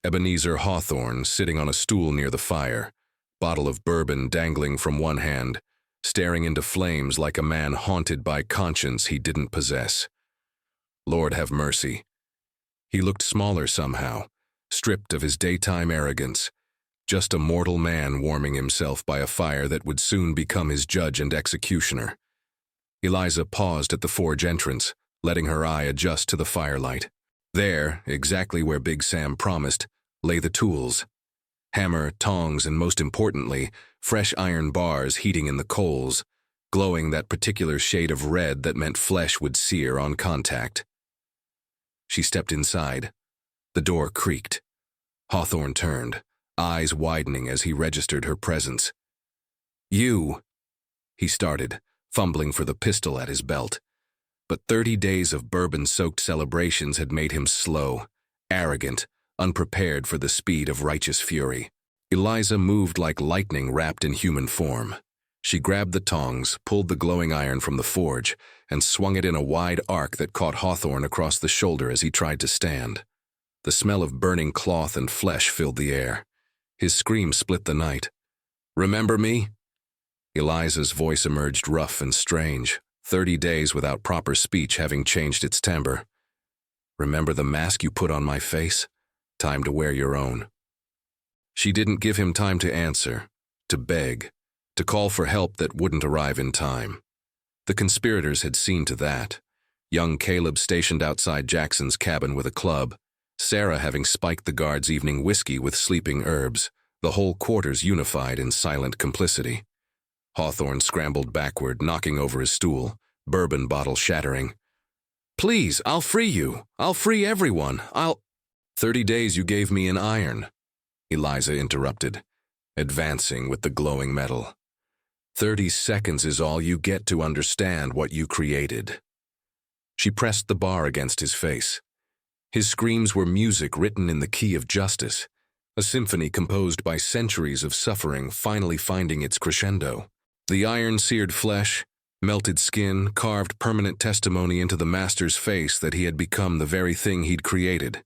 Ebenezer Hawthorne sitting on a stool near the fire, bottle of bourbon dangling from one hand, staring into flames like a man haunted by conscience he didn't possess. Lord have mercy. He looked smaller somehow, stripped of his daytime arrogance, just a mortal man warming himself by a fire that would soon become his judge and executioner. Eliza paused at the forge entrance, letting her eye adjust to the firelight. There, exactly where Big Sam promised, lay the tools. Hammer, tongs, and most importantly, fresh iron bars heating in the coals, glowing that particular shade of red that meant flesh would sear on contact. She stepped inside. The door creaked. Hawthorne turned, eyes widening as he registered her presence. "You," he started, fumbling for the pistol at his belt. But 30 days of bourbon-soaked celebrations had made him slow, arrogant, unprepared for the speed of righteous fury. Eliza moved like lightning wrapped in human form. She grabbed the tongs, pulled the glowing iron from the forge, and swung it in a wide arc that caught Hawthorne across the shoulder as he tried to stand. The smell of burning cloth and flesh filled the air. His scream split the night. "Remember me?" Eliza's voice emerged rough and strange, 30 days without proper speech having changed its timbre. "Remember the mask you put on my face? Time to wear your own." She didn't give him time to answer, to beg, to call for help that wouldn't arrive in time. The conspirators had seen to that. Young Caleb stationed outside Jackson's cabin with a club, Sarah having spiked the guard's evening whiskey with sleeping herbs, the whole quarters unified in silent complicity. Hawthorne scrambled backward, knocking over his stool, bourbon bottle shattering. "Please, I'll free you. I'll free everyone. 30 days you gave me an iron," Eliza interrupted, advancing with the glowing metal. 30 seconds is all you get to understand what you created." She pressed the bar against his face. His screams were music written in the key of justice, a symphony composed by centuries of suffering finally finding its crescendo. The iron-seared flesh, melted skin, carved permanent testimony into the master's face that he had become the very thing he'd created.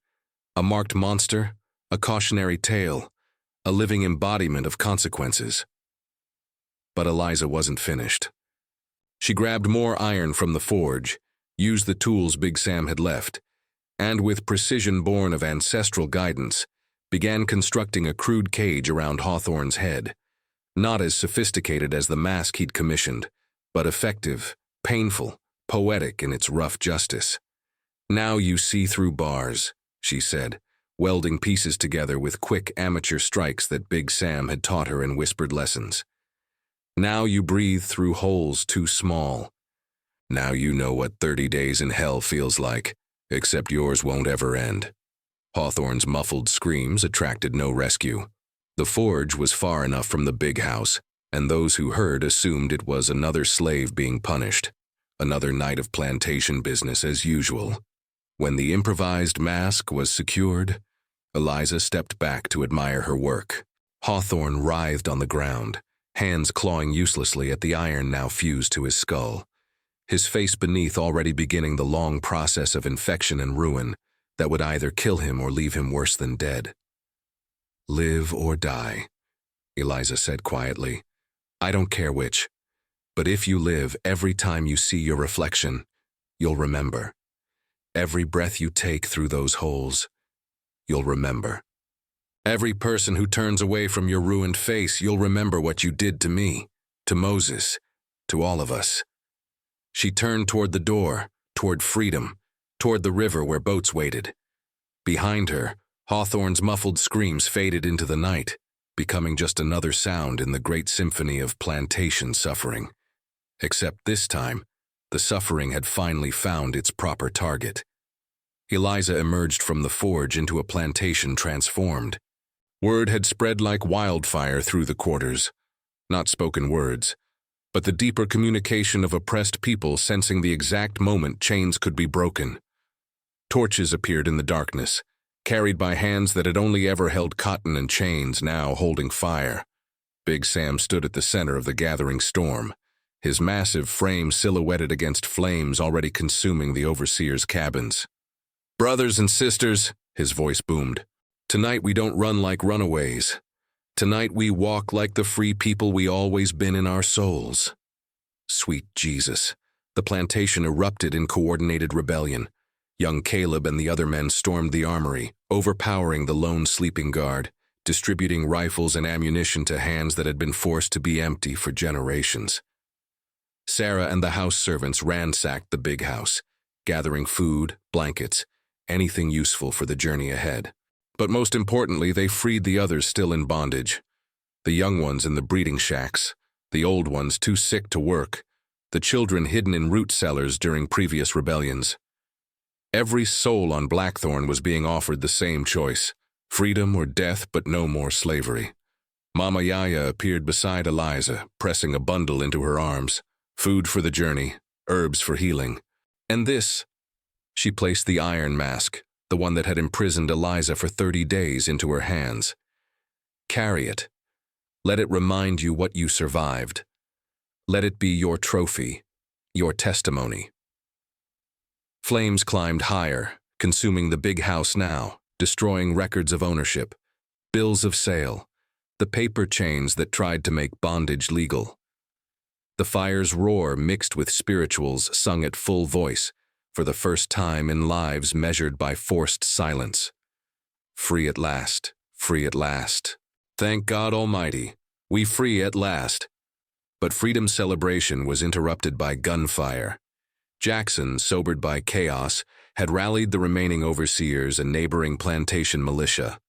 A marked monster, a cautionary tale, a living embodiment of consequences. But Eliza wasn't finished. She grabbed more iron from the forge, used the tools Big Sam had left, and with precision born of ancestral guidance, began constructing a crude cage around Hawthorne's head. Not as sophisticated as the mask he'd commissioned, but effective, painful, poetic in its rough justice. "Now you see through bars," she said, welding pieces together with quick amateur strikes that Big Sam had taught her in whispered lessons. "Now you breathe through holes too small. Now you know what 30 days in hell feels like, except yours won't ever end." Hawthorne's muffled screams attracted no rescue. The forge was far enough from the big house, and those who heard assumed it was another slave being punished, another night of plantation business as usual. When the improvised mask was secured, Eliza stepped back to admire her work. Hawthorne writhed on the ground, hands clawing uselessly at the iron now fused to his skull, his face beneath already beginning the long process of infection and ruin that would either kill him or leave him worse than dead. "Live or die," Eliza said quietly. "I don't care which, but if you live, every time you see your reflection, you'll remember. Every breath you take through those holes, you'll remember. Every person who turns away from your ruined face, you'll remember what you did to me, to Moses, to all of us." She turned toward the door, toward freedom, toward the river where boats waited. Behind her, Hawthorne's muffled screams faded into the night, becoming just another sound in the great symphony of plantation suffering. Except this time, the suffering had finally found its proper target. Eliza emerged from the forge into a plantation transformed. Word had spread like wildfire through the quarters. Not spoken words, but the deeper communication of oppressed people sensing the exact moment chains could be broken. Torches appeared in the darkness, carried by hands that had only ever held cotton and chains, now holding fire. Big Sam stood at the center of the gathering storm, his massive frame silhouetted against flames already consuming the overseer's cabins. "Brothers and sisters," his voice boomed, "tonight we don't run like runaways. Tonight we walk like the free people we always been in our souls." Sweet Jesus. The plantation erupted in coordinated rebellion. Young Caleb and the other men stormed the armory, overpowering the lone sleeping guard, distributing rifles and ammunition to hands that had been forced to be empty for generations. Sarah and the house servants ransacked the big house, gathering food, blankets, anything useful for the journey ahead. But most importantly, they freed the others still in bondage. The young ones in the breeding shacks, the old ones too sick to work, the children hidden in root cellars during previous rebellions. Every soul on Blackthorn was being offered the same choice, freedom or death, but no more slavery. Mama Yaya appeared beside Eliza, pressing a bundle into her arms, food for the journey, herbs for healing. And this, she placed the iron mask, the one that had imprisoned Eliza for 30 days, into her hands. "Carry it. Let it remind you what you survived. Let it be your trophy, your testimony." Flames climbed higher, consuming the big house now, destroying records of ownership, bills of sale, the paper chains that tried to make bondage legal. The fire's roar mixed with spirituals sung at full voice, for the first time in lives measured by forced silence. Free at last, free at last. Thank God Almighty, we free at last. But freedom's celebration was interrupted by gunfire. Jackson, sobered by chaos, had rallied the remaining overseers and neighboring plantation militia.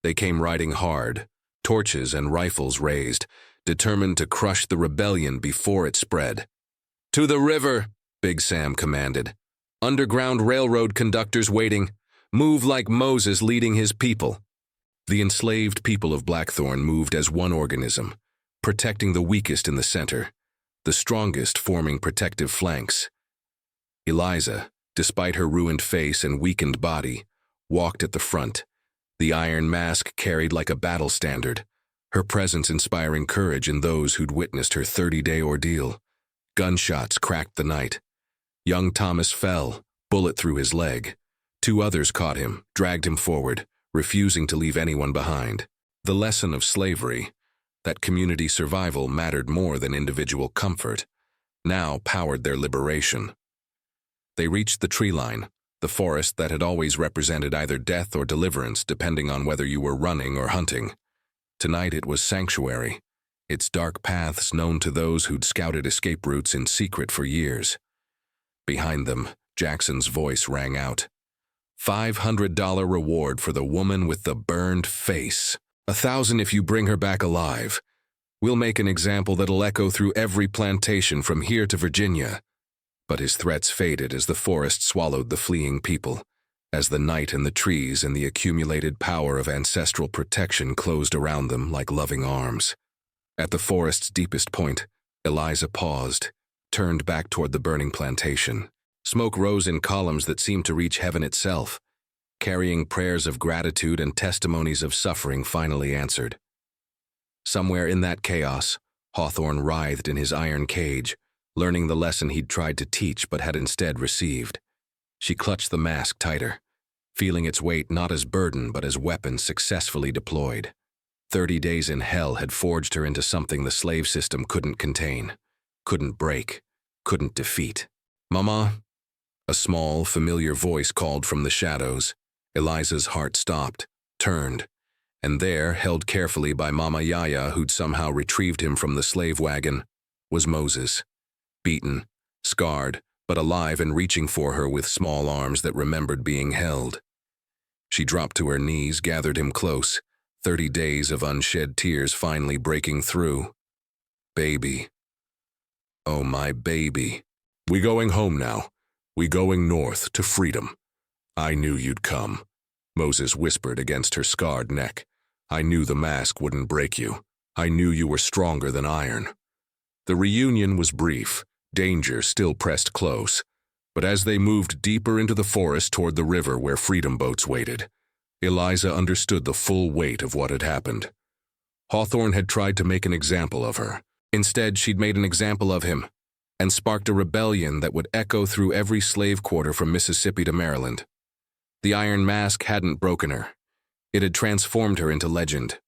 They came riding hard, torches and rifles raised, determined to crush the rebellion before it spread. "To the river," Big Sam commanded. "Underground railroad conductors waiting. Move like Moses leading his people." The enslaved people of Blackthorn moved as one organism, protecting the weakest in the center, the strongest forming protective flanks. Eliza, despite her ruined face and weakened body, walked at the front, the iron mask carried like a battle standard, her presence inspiring courage in those who'd witnessed her 30-day ordeal. Gunshots cracked the night. Young Thomas fell, bullet through his leg. 2 others caught him, dragged him forward, refusing to leave anyone behind. The lesson of slavery, that community survival mattered more than individual comfort, now powered their liberation. They reached the tree line, the forest that had always represented either death or deliverance depending on whether you were running or hunting. Tonight it was sanctuary, its dark paths known to those who'd scouted escape routes in secret for years. Behind them, Jackson's voice rang out. $500 reward for the woman with the burned face. 1,000 if you bring her back alive. We'll make an example that'll echo through every plantation from here to Virginia. But his threats faded as the forest swallowed the fleeing people, as the night and the trees and the accumulated power of ancestral protection closed around them like loving arms. At the forest's deepest point, Eliza paused, turned back toward the burning plantation. Smoke rose in columns that seemed to reach heaven itself, carrying prayers of gratitude and testimonies of suffering finally answered. Somewhere in that chaos, Hawthorne writhed in his iron cage, learning the lesson he'd tried to teach but had instead received. She clutched the mask tighter, feeling its weight not as burden but as weapon successfully deployed. 30 days in hell had forged her into something the slave system couldn't contain, couldn't break, couldn't defeat. "Mama?" A small, familiar voice called from the shadows. Eliza's heart stopped, turned, and there, held carefully by Mama Yaya, who'd somehow retrieved him from the slave wagon, was Moses. Beaten, scarred, but alive and reaching for her with small arms that remembered being held. She dropped to her knees, gathered him close, 30 days of unshed tears finally breaking through. "Baby. Oh, my baby. We going home now. We going north to freedom. I knew you'd come," Moses whispered against her scarred neck. "I knew the mask wouldn't break you. I knew you were stronger than iron." The reunion was brief, danger still pressed close, but as they moved deeper into the forest toward the river where freedom boats waited, Eliza understood the full weight of what had happened. Hawthorne had tried to make an example of her. Instead, she'd made an example of him, and sparked a rebellion that would echo through every slave quarter from Mississippi to Maryland. The iron mask hadn't broken her. It had transformed her into legend.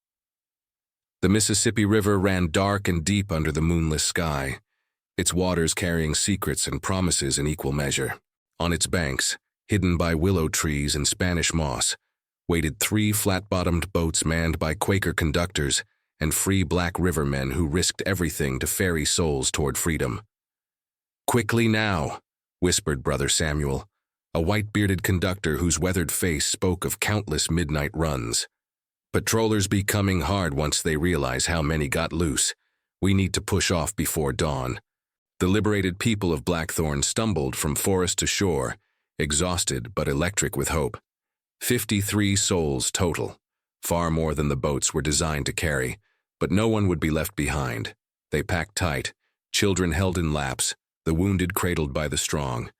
The Mississippi River ran dark and deep under the moonless sky, its waters carrying secrets and promises in equal measure. On its banks, hidden by willow trees and Spanish moss, waited 3 flat-bottomed boats manned by Quaker conductors and free black rivermen who risked everything to ferry souls toward freedom. "Quickly now," whispered Brother Samuel, a white-bearded conductor whose weathered face spoke of countless midnight runs. "Patrollers be coming hard once they realize how many got loose. We need to push off before dawn." The liberated people of Blackthorn stumbled from forest to shore, exhausted but electric with hope. 53 souls total, far more than the boats were designed to carry, but no one would be left behind. They packed tight, children held in laps, the wounded cradled by the strong,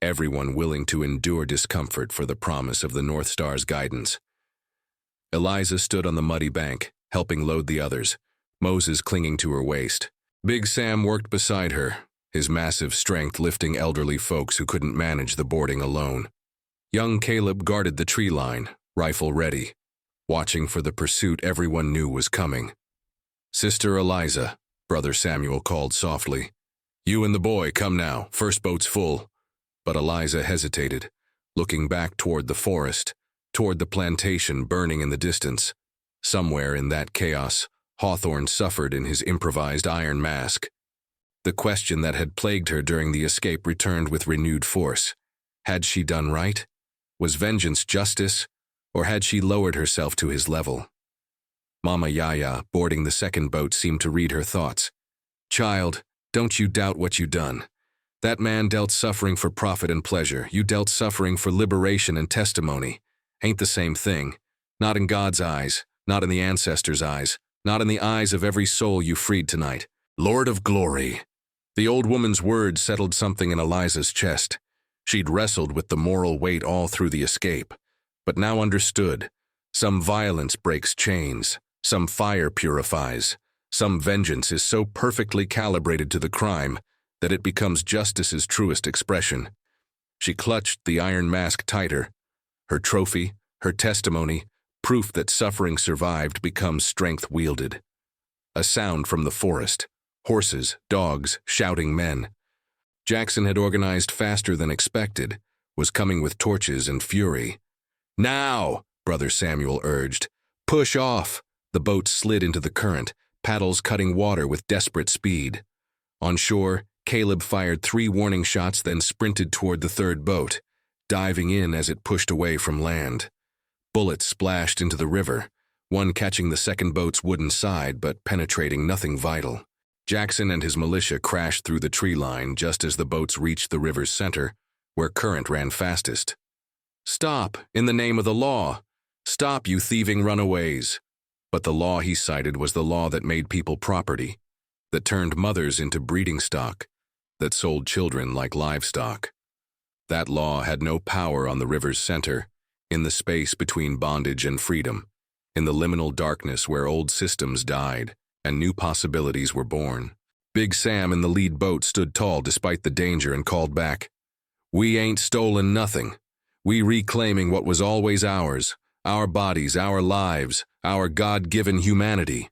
everyone willing to endure discomfort for the promise of the North Star's guidance. Eliza stood on the muddy bank, helping load the others, Moses clinging to her waist. Big Sam worked beside her, his massive strength lifting elderly folks who couldn't manage the boarding alone. Young Caleb guarded the tree line, rifle ready, watching for the pursuit everyone knew was coming. "Sister Eliza," Brother Samuel called softly. "You and the boy, come now, first boat's full." But Eliza hesitated, looking back toward the forest, toward the plantation burning in the distance. Somewhere in that chaos, Hawthorne suffered in his improvised iron mask. The question that had plagued her during the escape returned with renewed force. Had she done right? Was vengeance justice? Or had she lowered herself to his level? Mama Yaya, boarding the second boat, seemed to read her thoughts. "Child, don't you doubt what you done. That man dealt suffering for profit and pleasure. You dealt suffering for liberation and testimony. Ain't the same thing. Not in God's eyes, not in the ancestors' eyes, not in the eyes of every soul you freed tonight. Lord of glory." The old woman's words settled something in Eliza's chest. She'd wrestled with the moral weight all through the escape, but now understood. Some violence breaks chains, some fire purifies, some vengeance is so perfectly calibrated to the crime that it becomes justice's truest expression. She clutched the iron mask tighter. Her trophy, her testimony, proof that suffering survived becomes strength wielded. A sound from the forest. Horses, dogs, shouting men. Jackson had organized faster than expected, was coming with torches and fury. "Now!" Brother Samuel urged. "Push off!" The boat slid into the current, paddles cutting water with desperate speed. On shore, Caleb fired 3 warning shots, then sprinted toward the third boat, diving in as it pushed away from land. Bullets splashed into the river, one catching the second boat's wooden side but penetrating nothing vital. Jackson and his militia crashed through the tree line just as the boats reached the river's center, where current ran fastest. "Stop, in the name of the law! Stop, you thieving runaways!" But the law he cited was the law that made people property, that turned mothers into breeding stock, that sold children like livestock. That law had no power on the river's center, in the space between bondage and freedom, in the liminal darkness where old systems died and new possibilities were born. Big Sam in the lead boat stood tall despite the danger and called back, "We ain't stolen nothing. We reclaiming what was always ours, our bodies, our lives, our God-given humanity.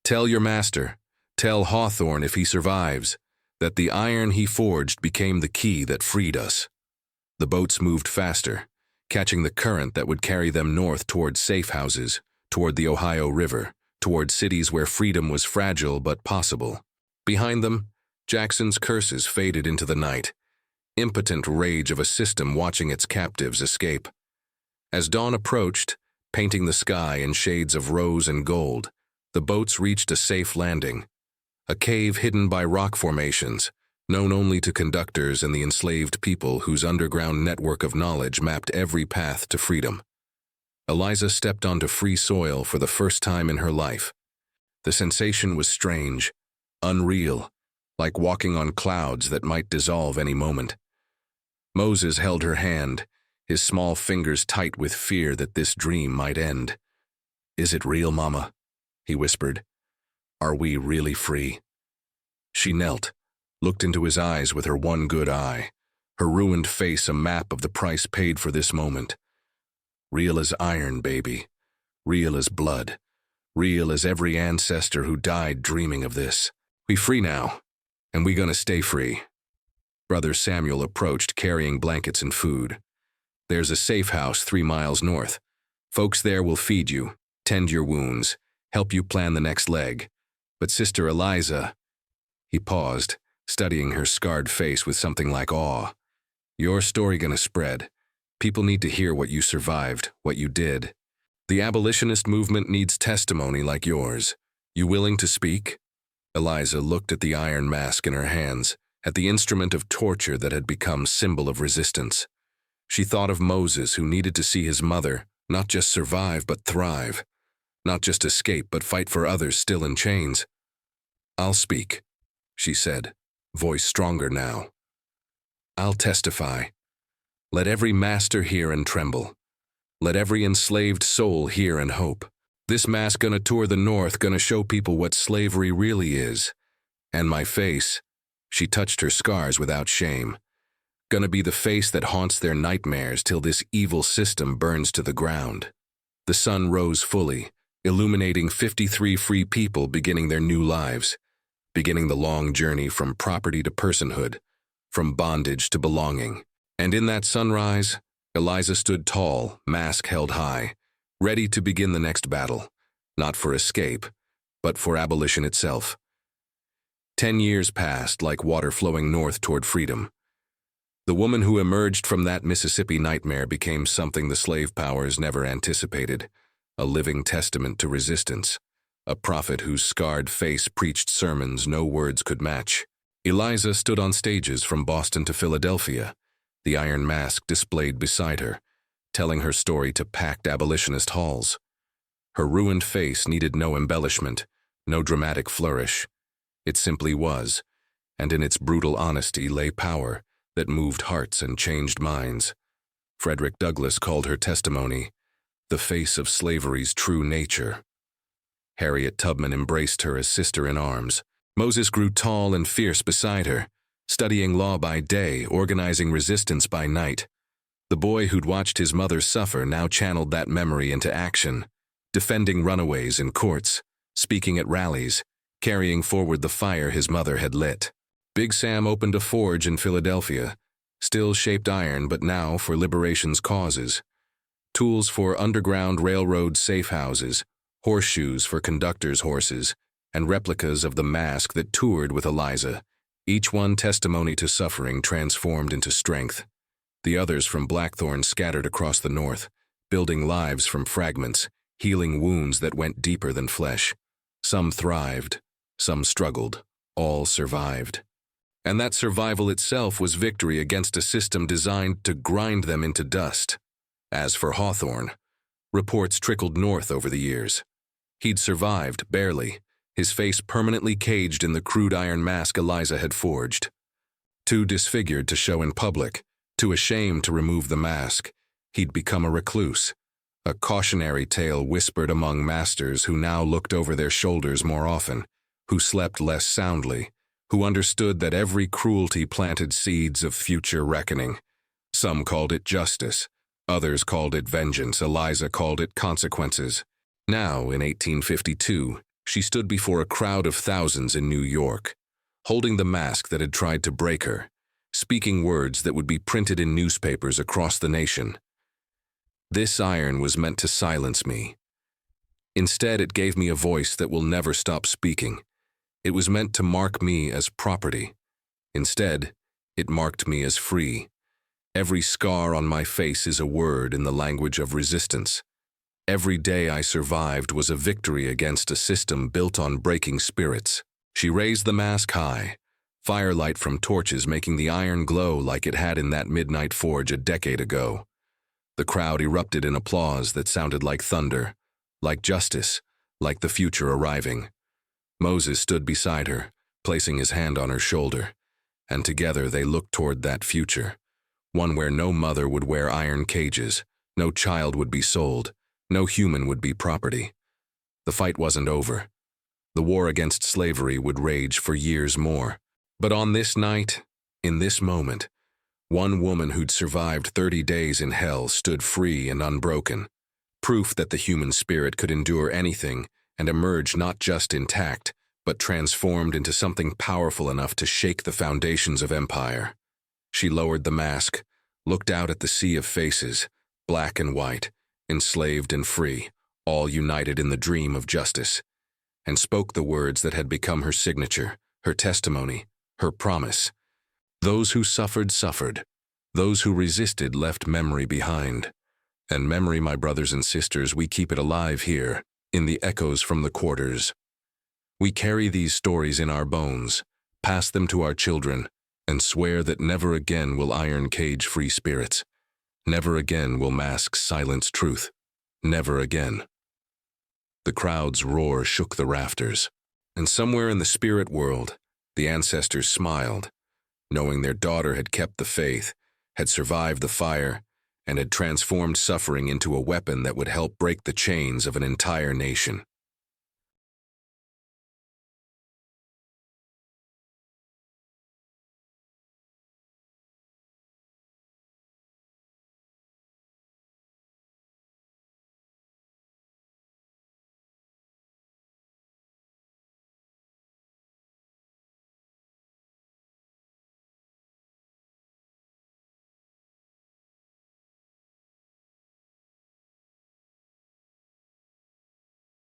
Tell your master, tell Hawthorne if he survives, that the iron he forged became the key that freed us." The boats moved faster, catching the current that would carry them north toward safe houses, toward the Ohio River, toward cities where freedom was fragile but possible. Behind them, Jackson's curses faded into the night, impotent rage of a system watching its captives escape. As dawn approached, painting the sky in shades of rose and gold, the boats reached a safe landing, a cave hidden by rock formations, known only to conductors and the enslaved people whose underground network of knowledge mapped every path to freedom. Eliza stepped onto free soil for the first time in her life. The sensation was strange, unreal, like walking on clouds that might dissolve any moment. Moses held her hand, his small fingers tight with fear that this dream might end. "Is it real, Mama?" he whispered. "Are we really free?" She knelt, looked into his eyes with her one good eye, her ruined face a map of the price paid for this moment. "Real as iron, baby. Real as blood. Real as every ancestor who died dreaming of this. We free now, and we gonna stay free." Brother Samuel approached, carrying blankets and food. "There's a safe house 3 miles north. Folks there will feed you, tend your wounds, help you plan the next leg. But Sister Eliza—" He paused, studying her scarred face with something like awe. "Your story gonna spread. People need to hear what you survived, what you did. The abolitionist movement needs testimony like yours. You willing to speak?" Eliza looked at the iron mask in her hands, at the instrument of torture that had become symbol of resistance. She thought of Moses, who needed to see his mother not just survive but thrive, not just escape but fight for others still in chains. "I'll speak," she said, voice stronger now. "I'll testify. Let every master hear and tremble. Let every enslaved soul hear and hope. This mass gonna tour the North, gonna show people what slavery really is. And my face," she touched her scars without shame, "gonna be the face that haunts their nightmares till this evil system burns to the ground." The sun rose fully, illuminating 53 free people beginning their new lives, beginning the long journey from property to personhood, from bondage to belonging. And in that sunrise, Eliza stood tall, mask held high, ready to begin the next battle, not for escape, but for abolition itself. 10 years passed like water flowing north toward freedom. The woman who emerged from that Mississippi nightmare became something the slave powers never anticipated, a living testament to resistance, a prophet whose scarred face preached sermons no words could match. Eliza stood on stages from Boston to Philadelphia, the iron mask displayed beside her, telling her story to packed abolitionist halls. Her ruined face needed no embellishment, no dramatic flourish. It simply was, and in its brutal honesty lay power that moved hearts and changed minds. Frederick Douglass called her testimony the face of slavery's true nature. Harriet Tubman embraced her as sister in arms. Moses grew tall and fierce beside her, studying law by day, organizing resistance by night. The boy who'd watched his mother suffer now channeled that memory into action, defending runaways in courts, speaking at rallies, carrying forward the fire his mother had lit. Big Sam opened a forge in Philadelphia, Still shaped iron, but now for liberation's causes. Tools for underground railroad safe houses, horseshoes for conductors' horses, and replicas of the mask that toured with Eliza, each one testimony to suffering transformed into strength. The others from Blackthorn scattered across the north, building lives from fragments, healing wounds that went deeper than flesh. Some thrived, some struggled, all survived. And that survival itself was victory against a system designed to grind them into dust. As for Hawthorne, reports trickled north over the years. He'd survived, barely, his face permanently caged in the crude iron mask Eliza had forged. Too disfigured to show in public, too ashamed to remove the mask, he'd become a recluse, a cautionary tale whispered among masters who now looked over their shoulders more often, who slept less soundly, who understood that every cruelty planted seeds of future reckoning. Some called it justice, others called it vengeance, Eliza called it consequences. Now, in 1852, she stood before a crowd of thousands in New York, holding the mask that had tried to break her, speaking words that would be printed in newspapers across the nation. This iron was meant to silence me. Instead, it gave me a voice that will never stop speaking. It was meant to mark me as property. Instead, it marked me as free. Every scar on my face is a word in the language of resistance. Every day I survived was a victory against a system built on breaking spirits. She raised the mask high, firelight from torches making the iron glow like it had in that midnight forge a decade ago. The crowd erupted in applause that sounded like thunder, like justice, like the future arriving. Moses stood beside her, placing his hand on her shoulder, and together they looked toward that future, one where no mother would wear iron cages, no child would be sold, no human would be property. The fight wasn't over. The war against slavery would rage for years more. But on this night, in this moment, one woman who'd survived 30 days in hell stood free and unbroken, proof that the human spirit could endure anything and emerge not just intact, but transformed into something powerful enough to shake the foundations of empire. She lowered the mask, looked out at the sea of faces, black and white, enslaved and free, all united in the dream of justice, and spoke the words that had become her signature, her testimony, her promise. Those who suffered, suffered. Those who resisted left memory behind. And memory, my brothers and sisters, we keep it alive here, in the echoes from the quarters. We carry these stories in our bones, pass them to our children, and swear that never again will iron cage free spirits. Never again will masks silence truth. Never again. The crowd's roar shook the rafters, and somewhere in the spirit world, the ancestors smiled, knowing their daughter had kept the faith, had survived the fire, and had transformed suffering into a weapon that would help break the chains of an entire nation.